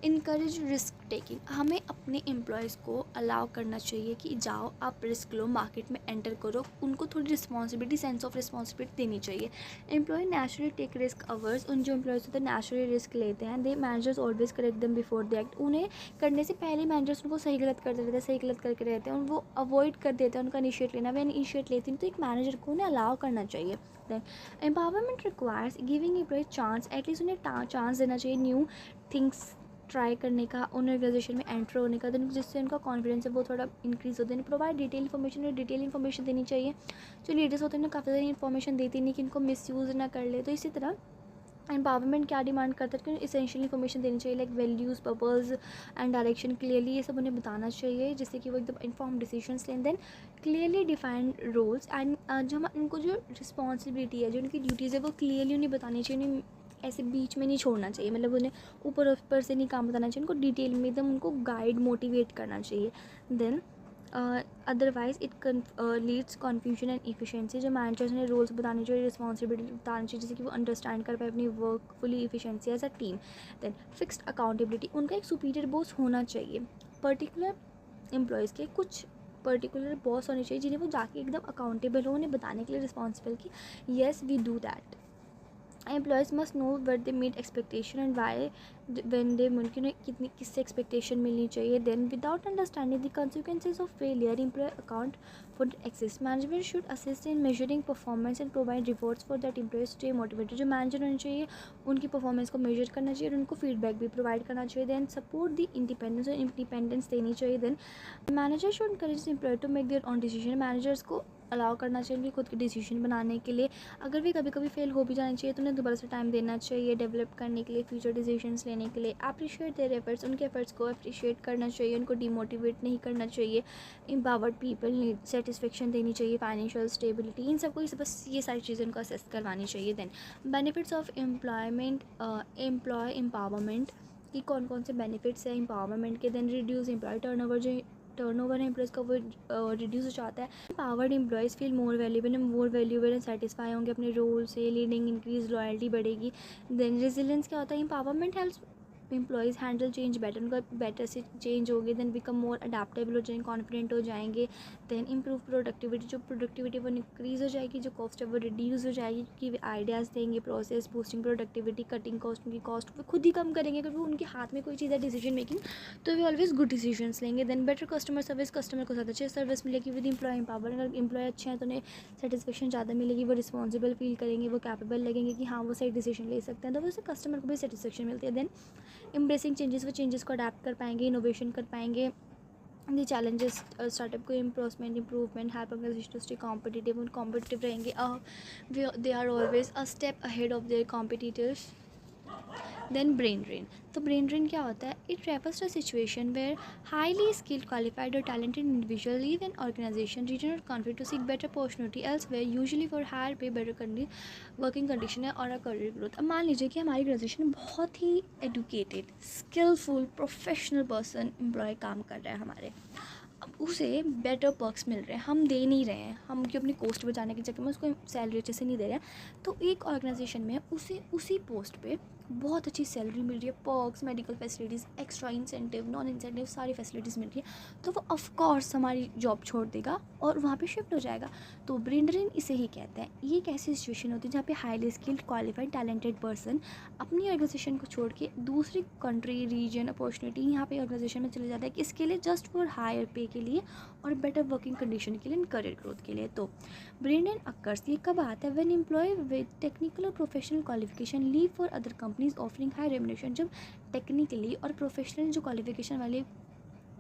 इनकरेज रिस्क टेकिंग, हमें अपने एम्प्लॉयज़ को अलाउ करना चाहिए कि जाओ आप रिस्क लो, मार्केट में एंटर करो, उनको थोड़ी रिस्पॉन्सिबिलिटी, सेंस ऑफ रिस्पॉन्सिबिलिटी देनी चाहिए। Employ naturally take risk averse, उन जो एम्प्लॉयज़ होते हैं नेचुरली रिस्क लेते हैं। They managers always correct them before they act, उन्हें करने से पहले मैनेजर्स उनको सही गलत करते रहते हैं, सही गलत करके रहते हैं, वो अवॉइड कर देते हैं उनका इनिशिएट लेना। वे इनिशिएट लेती हैं तो एक मैनेजर को उन्हें अलाउ करना चाहिए। Then empowerment requires giving employ chance, at least उन्हें चांस देना चाहिए न्यू थिंग्स ट्राई करने का, उन ऑर्गेनाइजेशन में एंटर होने का, देन जिससे उनका कॉन्फिडेंस है वो थोड़ा इंक्रीज़ होता है। प्रोवाइड डिटेल इन्फॉर्मेशन देनी चाहिए। जो लीडर्स होते हैं ना काफ़ी सारी इन्फॉर्मेशन देती नहीं कि इनको मिसयूज़ ना कर ले। तो इसी तरह एम्पावरमेंट क्या डिमांड करता है कि इसेंशियल इन्फॉर्मेशन देनी चाहिए, like values, purpose and direction clearly, ये सब उन्हें बताना चाहिए जिससे कि वो एकदम इन्फॉर्म डिसीजंस लें। Then clearly defined roles and जो हम इनको जो रिस्पॉन्सिबिलिटी है, जो उनकी ड्यूटीज़ है, वो क्लियरली उन्हें बतानी चाहिए, उन्हें ऐसे बीच में नहीं छोड़ना चाहिए, मतलब उन्हें ऊपर से नहीं काम बताना चाहिए, उनको डिटेल में एकदम उनको गाइड मोटिवेट करना चाहिए। Then otherwise it leads confusion and efficiency, जो मैनेजर्स ने रोल्स बताने चाहिए, रिस्पॉन्सिबिलिटी बतानी चाहिए जिससे कि वो अंडरस्टैंड कर पाए अपनी work fully efficiency as a team. Then fixed accountability, उनका एक सुपीरियर बॉस होना चाहिए, पर्टिकुलर एम्प्लॉयज़ के कुछ पर्टिकुलर बॉस होने चाहिए जिन्हें वो जाके एकदम अकाउंटेबल हो, उन्हें बताने के लिए रिस्पॉन्सिबल कि yes we do that. Employees must know what they meet expectation and why when they, मुमकिन है कितनी किससे एक्सपेक्टेशन मिलनी चाहिए। Then without understanding the consequences of failure employ account for exist, management should assist in measuring performance and provide rewards for that employ stay motivated, जो manager होने चाहिए उनकी परफॉर्मेंस को मेजर करना चाहिए और उनको फीडबैक भी प्रोवाइड करना चाहिए। देन सपोर्ट द इंडिपेंडेंस और इंडिपेंडेंस देनी चाहिए। Then manager should encourage employ to make their own decision, managers को अलाउ करना चाहिए खुद के डिसीजन बनाने के लिए। अगर वे कभी कभी फेल हो भी जाना चाहिए तो उन्हें दोबारा से टाइम देना चाहिए डेवलप करने के लिए, फ्यूचर डिसीजंस लेने के लिए। अप्रिशिएट देयर एफर्ट्स, उनके एफर्ट्स को अप्रिशिएट करना चाहिए, उनको डिमोटिवेट नहीं करना चाहिए। एम्पावर्ड पीपल नीड सेटिस्फेक्शन देनी चाहिए, फाइनेंशियल स्टेबिलिटी, इन सबको बस ये सारी चीज़ें उनको असेस करवानी चाहिए। Then benefits of employment, employ empowerment की कौन कौन से बेनिफिट्स हैं एम्पावरमेंट के। देन रिड्यूस एम्प्लॉय टर्नओवर, जो टर्नओवर है एम्प्लॉयज़ का वो रिड्यूस हो जाता है। Powered employees feel more valuable and satisfy होंगे अपने रोल से, लीडिंग इंक्रीज लॉयल्टी बढ़ेगी। देन रेजिलेंस क्या होता है, empowerment helps employees handle change better, उनका बेटर से चेंज होगी। देन बिकम मोर अडेप्टेबल हो जाएंगे, कॉन्फिडेंट हो जाएंगे। देन इम्प्रूव प्रोडक्टिविटी, जो प्रोडक्टिविटी वो इंक्रीज़ हो जाएगी, जो कॉस्ट है वो रिड्यूस हो जाएगी क्योंकि आइडियाज़ देंगे, process boosting productivity, cutting cost, उनकी कॉस्ट वो खुद ही कम करेंगे क्योंकि उनके हाथ में कोई चीज़ है डिसीजन मेकिंग, तो वे ऑलवेज गुड डिसीजंस लेंगे। Then better customer service, customer को ज़्यादा अच्छी सर्विस मिलेगी विद एम्प्लॉय एम्पावर, अगर एम्प्लॉय अच्छे हैं तो उन्हें सेटिस्फेक्शन ज़्यादा मिलेगी, वो रिस्पॉन्सिबल फील करेंगे, वो कैपेबल लगेंगे कि हाँ वो सही डिसीजन ले सकते हैं, तो उससे कस्टमर को भी सेटिस्फेक्शन मिलती है। देन एम्ब्रेसिंग चेंजेस, वो चेंजेस को अडेप्ट कर पाएंगे, इनोवेशन कर पाएंगे। दी चैलेंजेस स्टार्टअप को improvement help organisation to stay competitive, उन कॉम्पिटिटिव रहेंगे, they are always a step ahead of their competitors. Then brain drain, तो ब्रेन ड्रेन क्या होता है, it refers to situation where highly skilled qualified और talented individual leave an organisation region और country to seek better opportunity elsewhere, usually for higher पे, better working condition है और a career growth. अब मान लीजिए कि हमारी ऑर्गेनाइजेशन में बहुत ही educated, skilful, professional person employ काम कर रहा है हमारे, अब उसे बेटर पर्क्स मिल रहे हैं, हम दे नहीं रहे हैं, हम उनकी अपनी कॉस्ट बचाने के चक्कर में उसको सैलरी अच्छे से नहीं दे रहे हैं, तो एक ऑर्गेनाइजेशन में उसे उसी पोस्ट पे बहुत अच्छी सैलरी मिल रही है, perks, medical facilities, extra incentive, non incentive, सारी फैसिलिटीज़ मिल रही है, तो वो ऑफकोर्स हमारी जॉब छोड़ देगा और वहाँ पे शिफ्ट हो जाएगा। तो ब्रेन ड्रेन इसे ही कहते हैं। ये एक ऐसी सिचुएशन होती है जहाँ पे highly skilled, qualified, talented person अपनी ऑर्गेनाइजेशन को छोड़ के दूसरी कंट्री, रीजन, अपॉर्चुनिटी यहाँ पे ऑर्गेनाइजेशन में चले जाता है, किसके लिए, जस्ट फॉर हायर पे के लिए और बेटर वर्किंग कंडीशन के लिए एंड करियर ग्रोथ के लिए। तो ब्रेन ड्रेन अकर्स, ये कब आता है, व्हेन एम्प्लॉय विद टेक्निकल और professional qualification leave for other companies offering high remuneration, जब टेक्निकली और प्रोफेशनल जो क्वालिफिकेशन वाले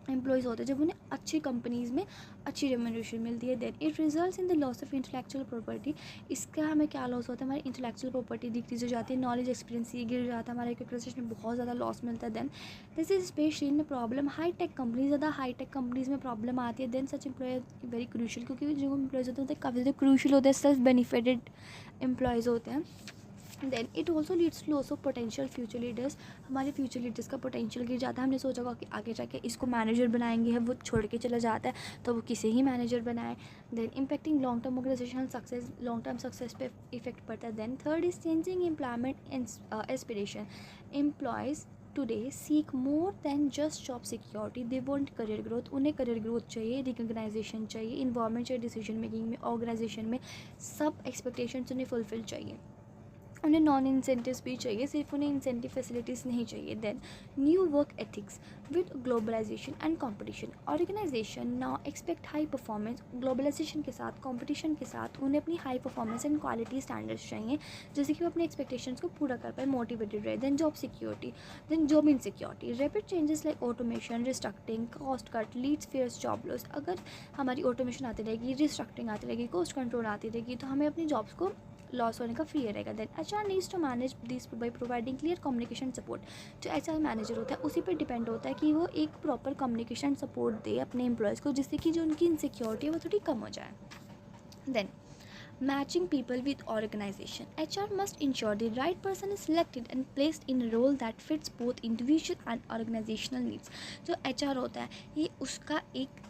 एम्प्लॉयज़ होते हैं जब उन्हें अच्छी कंपनीज़ में अच्छी रेम्यूनरेशन मिलती है। Then it results in the loss of intellectual property, इसका हमें क्या लॉस होता है, हमारी इंटेलेक्चुअल प्रॉपर्टी डिक्रीज हो जाती है, नॉलेज एक्सपीरियंस ये गिर जाता है, हमारे ऑर्गेनाइजेशन में बहुत ज़्यादा लॉस मिलता है। Then this is specially in problem high tech companies, ज़्यादा हाई टेक कंपनीज़ में प्रॉब्लम आती है। Then such employ very crucial, क्योंकि जो एम्प्लॉयज़ होते हैं काफ़ी ज़्यादा क्रूशल होते हैं, सेल्फ बेनिफिटेड एम्प्लॉयज़ होते हैं। Then it also leads to loss of potential future leaders. हमारे फ्यूचर लीडर्स का पोटेंशियल गिर जाता है। हमने सोचा होगा कि आगे जाके इसको मैनेजर बनाएंगे, है वो छोड़ के चला जाता है तो वो किसे ही मैनेजर बनाए। Then impacting long term organizational success, long term success पे इफेक्ट पड़ता है। Then third is changing employment aspiration. Employees today seek more than just job security, they want career growth. उन्हें करियर ग्रोथ चाहिए, recognition चाहिए, involvement चाहिए decision making में, organization में, सब एक्सपेक्टेशंस उन्हें फुलफिल चाहिए। उन्हें नॉन इंसेंटिव्स भी चाहिए, सिर्फ उन्हें इंसेंटिव फैसिलिटीज़ नहीं चाहिए। Then new work ethics with globalization and competition, organization now expect high performance. Globalization के साथ, कंपटीशन के साथ उन्हें अपनी high performance and quality standards चाहिए, जैसे कि वो अपने एक्सपेक्टेशंस को पूरा कर पाए, मोटिवेटेड रहे। Then job security, then job insecurity, rapid changes like automation, restructuring, cost cut leads fierce job loss. अगर हमारी ऑटोमेशन आती रहेगी, रिस्ट्रक्टिंग आती रहेगी, कॉस्ट कंट्रोल आती रहेगी, तो हमें अपनी जॉब्स को लॉस होने का फियर रहेगा। Then HR needs to manage this by providing clear communication support. जो HR मैनेजर होता है उसी पर डिपेंड होता है कि वो एक प्रॉपर कम्युनिकेशन सपोर्ट दे अपने एम्प्लॉयज़ को, जिससे कि जो उनकी इनसिक्योरिटी है वो थोड़ी कम हो जाए। Then matching people with organization, HR must ensure the right person is selected and placed in a role that fits both individual and organizational needs। जो HR होता है ये उसका एक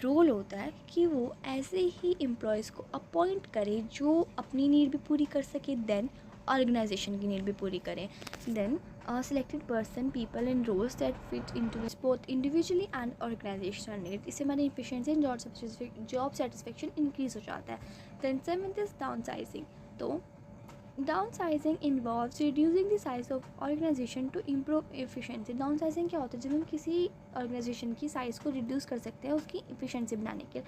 रोल होता है कि वो ऐसे ही एम्प्लॉयज़ को अपॉइंट करे जो अपनी नीड भी पूरी कर सके, देन ऑर्गेनाइजेशन की नीड भी पूरी करें। Then selected person people in roles that fit into both individually and organizational need। इससे हमारी efficiency and job satisfaction increase हो जाता है। then seventh is downsizing। तो downsizing involves reducing the size of organization to improve efficiency. Downsizing क्या होता है, जब हम किसी ऑर्गेनाइजेशन की साइज़ को रिड्यूस कर सकते हैं उसकी एफिशिएंसी बनाने के।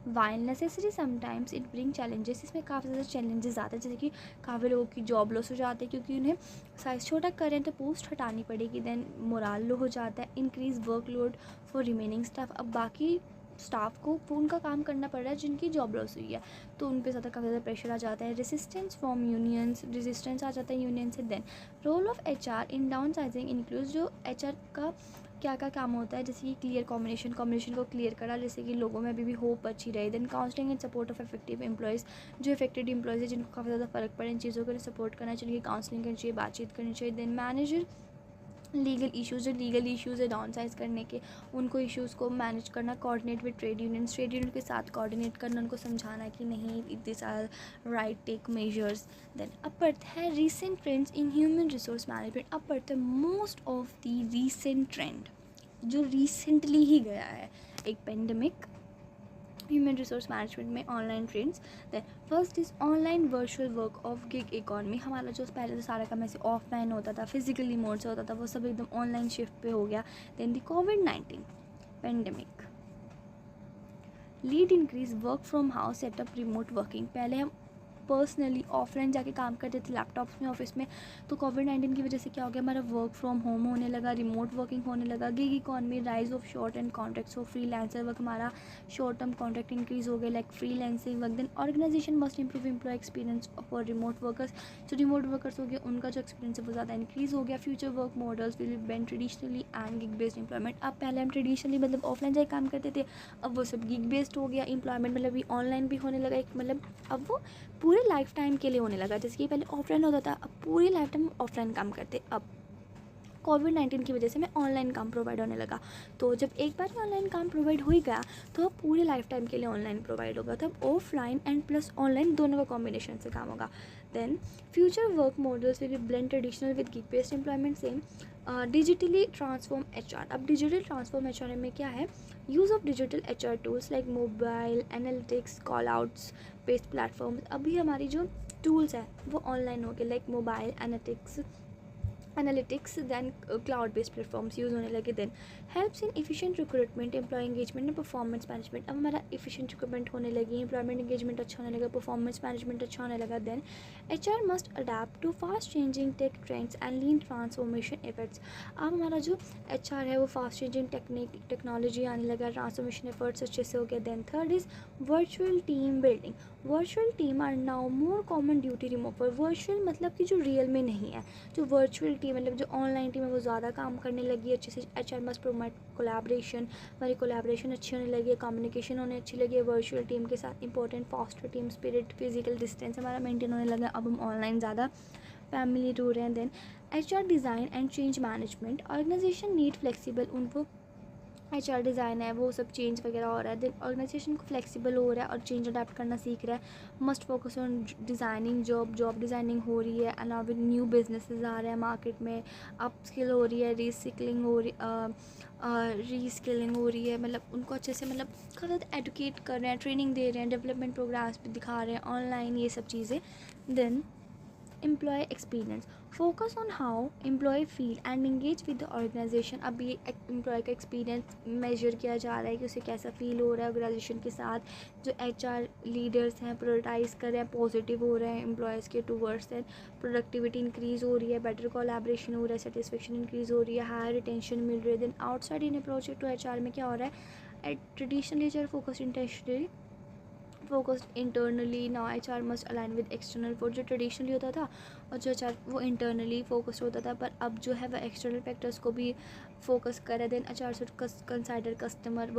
While necessary sometimes it bring challenges, इसमें काफ़ी ज़्यादा चैलेंजेस आते हैं, जैसे कि काफ़ी लोगों की जॉब लॉस हो जाती है क्योंकि उन्हें साइज़ छोटा करें तो पोस्ट हटानी पड़ेगी। देन मोराल लो हो जाता है, increase workload for remaining staff. अब बाकी स्टाफ को उनका काम करना पड़ रहा है जिनकी जॉब लॉस हुई है, तो उन पे ज़्यादा काफ़ी ज़्यादा प्रेशर आ जाता है। रेजिस्टेंस फ्रॉम यूनियंस, रेजिस्टेंस आ जाता है यूनियन से। Then role of HR in downsizing includes, जो HR का क्या क्या काम होता है, जैसे कि क्लियर कॉम्बिनेशन को क्लियर करा, जैसे कि लोगों में अभी भी होप अच्छी रहे। Then counselling and support of effective employees, जो इफेक्टेड एम्प्लॉयज़ है जिनको काफ़ी ज़्यादा फ़र्क पड़े इन चीज़ों को सपोर्ट करना चाहिए, काउंसलिंग करनी चाहिए, बातचीत करनी चाहिए। देन मैनेजर लीगल इश्यूज़, जो लीगल इश्यूज़ है डाउन साइज करने के, उनको इश्यूज़ को मैनेज करना, कोऑर्डिनेट विद ट्रेड यूनियन के साथ कोऑर्डिनेट करना, उनको समझाना कि नहीं this are right, take measures. Then अब पढ़ते हैं recent trends in human resource management. अब पढ़ते हैं most of the recent trend जो रिसेंटली ही गया है, एक पेंडेमिक, ह्यूमन रिसोर्स मैनेजमेंट में online trends. Then first is online virtual work of gig economy. हमारा जो पहले तो सारा काम ऐसे ऑफलाइन होता था, फिजिकली मोड से होता था, वो सब एकदम ऑनलाइन शिफ्ट पे हो गया। देन द कोविड-19 pandemic lead increase work from house setup, remote working. पहले हम पर्सनली ऑफलाइन जाके काम करते थे लैपटॉप्स में, ऑफिस में, तो कोविड-19 की वजह से क्या हो गया, हमारा वर्क फ्रॉम होम होने लगा, रिमोट वर्किंग होने लगा। Gig economy, rise of short and contracts of freelancer work, हमारा शॉर्ट टर्म कॉन्ट्रैक्ट इंक्रीज हो गया like freelancing work. Then organization must improve employee experience for remote workers, जो remote workers हो गया उनका जो एक्सपीरियंस है वो ज़्यादा इंक्रीज हो गया। Future work models will B traditionally and gig based employment. अब पहले हम ट्रेडिशनली मतलब ऑफलाइन जाके काम करते थे, अब वो सब गिग बेस्ड हो गया। एम्प्लॉयमेंट मतलब भी ऑनलाइन भी होने लगा, एक मतलब अब वो पूरे लाइफ टाइम के लिए होने लगा, जैसे कि पहले ऑफलाइन होता था, अब पूरी लाइफ टाइम ऑफलाइन काम करते। अब कोविड-19 की वजह से मैं ऑनलाइन काम प्रोवाइड होने लगा, तो जब एक बार ऑनलाइन काम प्रोवाइड हो ही गया तो अब पूरे लाइफ टाइम के लिए ऑनलाइन प्रोवाइड होगा, तब ऑफलाइन एंड प्लस ऑनलाइन दोनों का कॉम्बिनेशन से काम होगा। Then future work models will be blend traditional with gig based employment. Same digitally transform HR। अब डिजिटल ट्रांसफॉर्म HR में क्या है, use of digital HR tools like mobile analytics, call outs based platforms. अभी हमारी जो tools है वो online हो गए like mobile analytics, then cloud based platforms use होने लगे। Then helps in efficient recruitment, employee engagement and performance management. अब हमारा एफिशिएंट रिक्रूटमेंट होने लगी, एम्प्लॉयमेंट एंगेजमेंट अच्छा होने लगा, परफॉर्मेंस मैनेजमेंट अच्छा होने लगा। Then HR must adapt to fast changing tech trends and lean transformation efforts. अब हमारा जो HR है वो फास्ट चेंजिंग टेक्नोलॉजी आने लगा, ट्रांसफॉर्मेशन एफर्ट्स अच्छे से हो गया। Then third is virtual team building. Virtual team are now more common duty remote. Virtual मतलब कि जो रियल में नहीं है, जो वर्चुअल टीम मतलब जो ऑनलाइन टीम है वो ज़्यादा काम करने लगी है अच्छे से। HR मस्ट प्रोवाइड कोलैबोरेशन, हमारी कोलैबोरेशन अच्छी होने लगी है, कम्युनिकेशन होने अच्छी लगी है वर्चुअल टीम के साथ। Important faster team spirit, physical distance हमारा मेंटेन होने लगा। अब हम ऑनलाइन ज़्यादा फैमिलियर हो रहे हैं. Then HR design and change management. Organization need flexible, उनको HR डिज़ाइन है वो सब चेंज वगैरह हो रहा है. देन ऑर्गेनाइजेशन को फ्लेक्सिबल हो रहा है और चेंज अडेप्ट करना सीख रहा है. Must focus on designing job designing हो रही है. एंड अब न्यू बिजनेसेस आ रहे हैं मार्केट में, अप स्किल हो रही है, रीस्किलिंग हो रही रीस्किलिंग हो रही है. मतलब उनको अच्छे से मतलब गलत एडुकेट कर रहे हैं, ट्रेनिंग दे रहे हैं, डेवलपमेंट प्रोग्राम्स भी दिखा रहे हैं ऑनलाइन, ये सब चीज़ें. Then employee experience, focus on how employee feel and engage with the organization. अब ये एम्प्लॉय का एक्सपीरियंस मेजर किया जा रहा है कि उसे कैसा फील हो रहा है ऑर्गेनाइजेशन के साथ. जो HR लीडर्स हैं प्रायोरिटाइज कर रहे हैं, पॉजिटिव हो रहे हैं एम्प्लॉयज़ के टूवर्ड्स. एंड प्रोडक्टिविटी इंक्रीज़ हो रही है, बेटर कोलैबोरेशन हो रहा है, सेटिस्फेक्शन इंक्रीज़ हो रही है, हायर रिटेंशन मिल रही है. Then outside in approach to HR में क्या हो रहा है, traditionally HR focused intentionally focused internally. Now HR must align with external. For जो ट्रेडिशनली होता था और जो HR वो इंटरनली फोकस्ड होता था, पर अब जो है वह एक्सटर्नल फैक्टर्स को भी फोकस करे. Then HR should consider customer.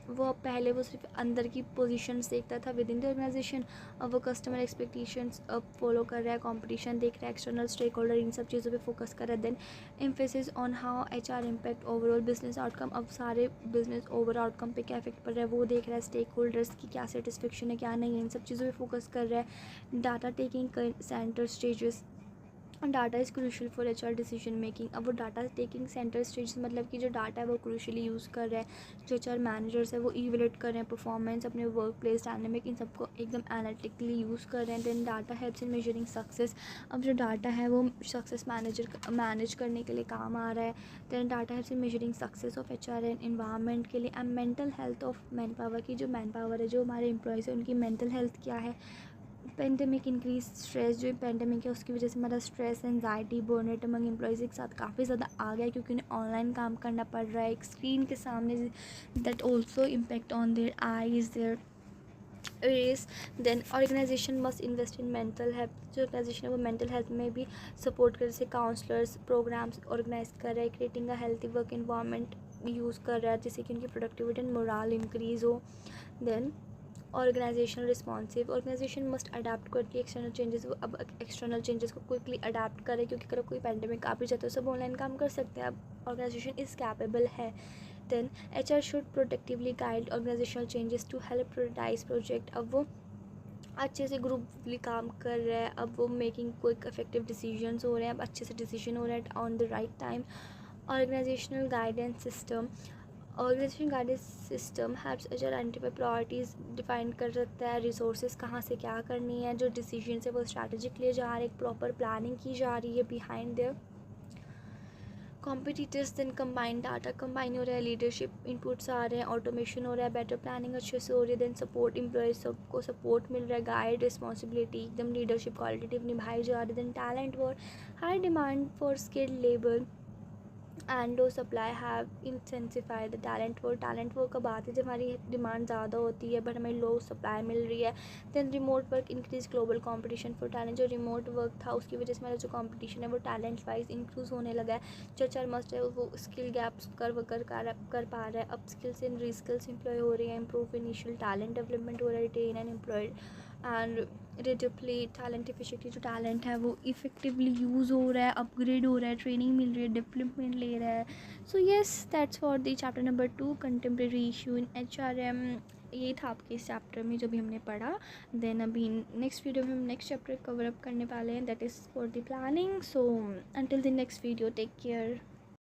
वो पहले वो सिर्फ अंदर की पोजीशंस देखता था विद इन द ऑर्गेनाइजेशन, अब वो कस्टमर एक्सपेक्टेशंस अब फॉलो कर रहा है, कंपटीशन देख रहा है, एक्सटर्नल स्टेक होल्डर, इन सब चीज़ों पे फोकस कर रहा है. Then emphasis on how HR impact overall business outcome. अब सारे बिजनेस ओवरऑल आउटकम पे क्या इफेक्ट पड़ रहा है वो देख रहा है, स्टेक होल्डर्स की क्या सेटिस्फेक्शन है क्या नहीं है, इन सब चीज़ों पे फोकस कर रहा है. Data taking centre stages. Data is crucial for HR decision making. अब वो डाटा टेकिंग सेंटर स्टेज मतलब कि जो डाटा है वो क्रूशली यूज़ कर रहा है. जो HR मैनेजर्स है वो इवेलुएट कर रहे हैं परफॉर्मेंस, अपने वर्क प्लेस डायनेमिक, इन सबको एकदम एनालिटिकली यूज़ कर रहे हैं. Then data helps in measuring success. अब जो डाटा है वो सक्सेस मैनेज करने के लिए काम आ रहा है. Then data helps in measuring success of HR and environment के लिए. And mental health of man power की, जो मैन पावर है जो हमारे एम्प्लॉयज़ है उनकी मेंटल हेल्थ क्या है. पेंडेमिक इंक्रीज स्ट्रेस, जो पेंडेमिक है उसकी वजह से हमारा stress, anxiety, burnout among employees एक साथ काफ़ी ज़्यादा आ गया क्योंकि उन्हें ऑनलाइन काम करना पड़ रहा है एक स्क्रीन के सामने. That also impact on their eyes, their race. Then organization must invest in mental health. जो ऑर्गेनाइजेशन है वो मेंटल हेल्थ में भी सपोर्ट कर, जैसे काउंसलर्स प्रोग्राम्स ऑर्गेनाइज कर रहा है, creating a healthy work environment use कर रहा है जिससे कि उनकी प्रोडक्टिविटी एंड मोरल इंक्रीज़ हो. Then organization responsive. Organization must adapt करके एक्सटर्नल चेंजेस, वो अब एक्सटर्नल चेंजेस को क्विकली अडाप्ट करे क्योंकि अगर कोई पैंडेमिक आ भी जाता है तो सब ऑनलाइन काम कर सकते हैं. अब ऑर्गेनाइजेशन इज़ कैपेबल है. Then HR should protectively guide organisational changes to help prioritise project. अब वो अच्छे से ग्रुपली काम कर रहा है, अब वो मेकिंग क्विक इफेक्टिव डिसीजंस हो रहे हैं, अब अच्छे से डिसीजन हो रहा है on the right time. Organizational guidance system. Organization guidance system helps HR identify priorities, define कर सकता है रिसोर्सेज कहाँ से क्या करनी है, जो डिसीजन है वो स्ट्रैटेजिक लिए जा रहे हैं, एक प्रॉपर प्लानिंग की जा रही है behind there. Competitors. Then combine data combine हो रहा है, लीडरशिप इनपुट्स आ रहे हैं, ऑटोमेशन हो रहा है, बेटर प्लानिंग अच्छे से हो रही है. देन सपोर्ट एम्प्लॉयज सबको सपोर्ट मिल रहा है, गाइड रिस्पॉन्सिबिलिटी एकदम लीडरशिप क्वालिटेटिव निभाई जा रही है. Then talent war, high demand for skilled labour and low supply have intensified the talent war का बात है जब हमारी डिमांड ज़्यादा होती है बट हमें लो सप्लाई मिल रही है. Then remote work increase global competition for talent. जो रिमोट वर्क था उसकी वजह से हमारा जो कंपटीशन है वो टैलेंट वाइज इंक्रीज होने लगा है. जो HR मस्ट है वो स्किल गैप्स कर पा रहा है. अब स्किल्स इन रीस्किल्स एम्प्लॉय हो रही है, इम्प्रूव इनिशियल टैलेंट डेवलपमेंट हो रहा है, retain and employed and redeploy talent efficiently. जो टैलेंट है वो इफेक्टिवली यूज़ हो रहा है, अपग्रेड हो रहा है, ट्रेनिंग मिल रही है, डेवलपमेंट ले रहा है. So yes that's for the chapter number 2 contemporary issue in HRM. ये था आपके इस चैप्टर में जो भी हमने पढ़ा. देन अभी नेक्स्ट वीडियो में हम नेक्स्ट चैप्टर कवर अप करने वाले हैं, that is for the planning. So until the next video take care.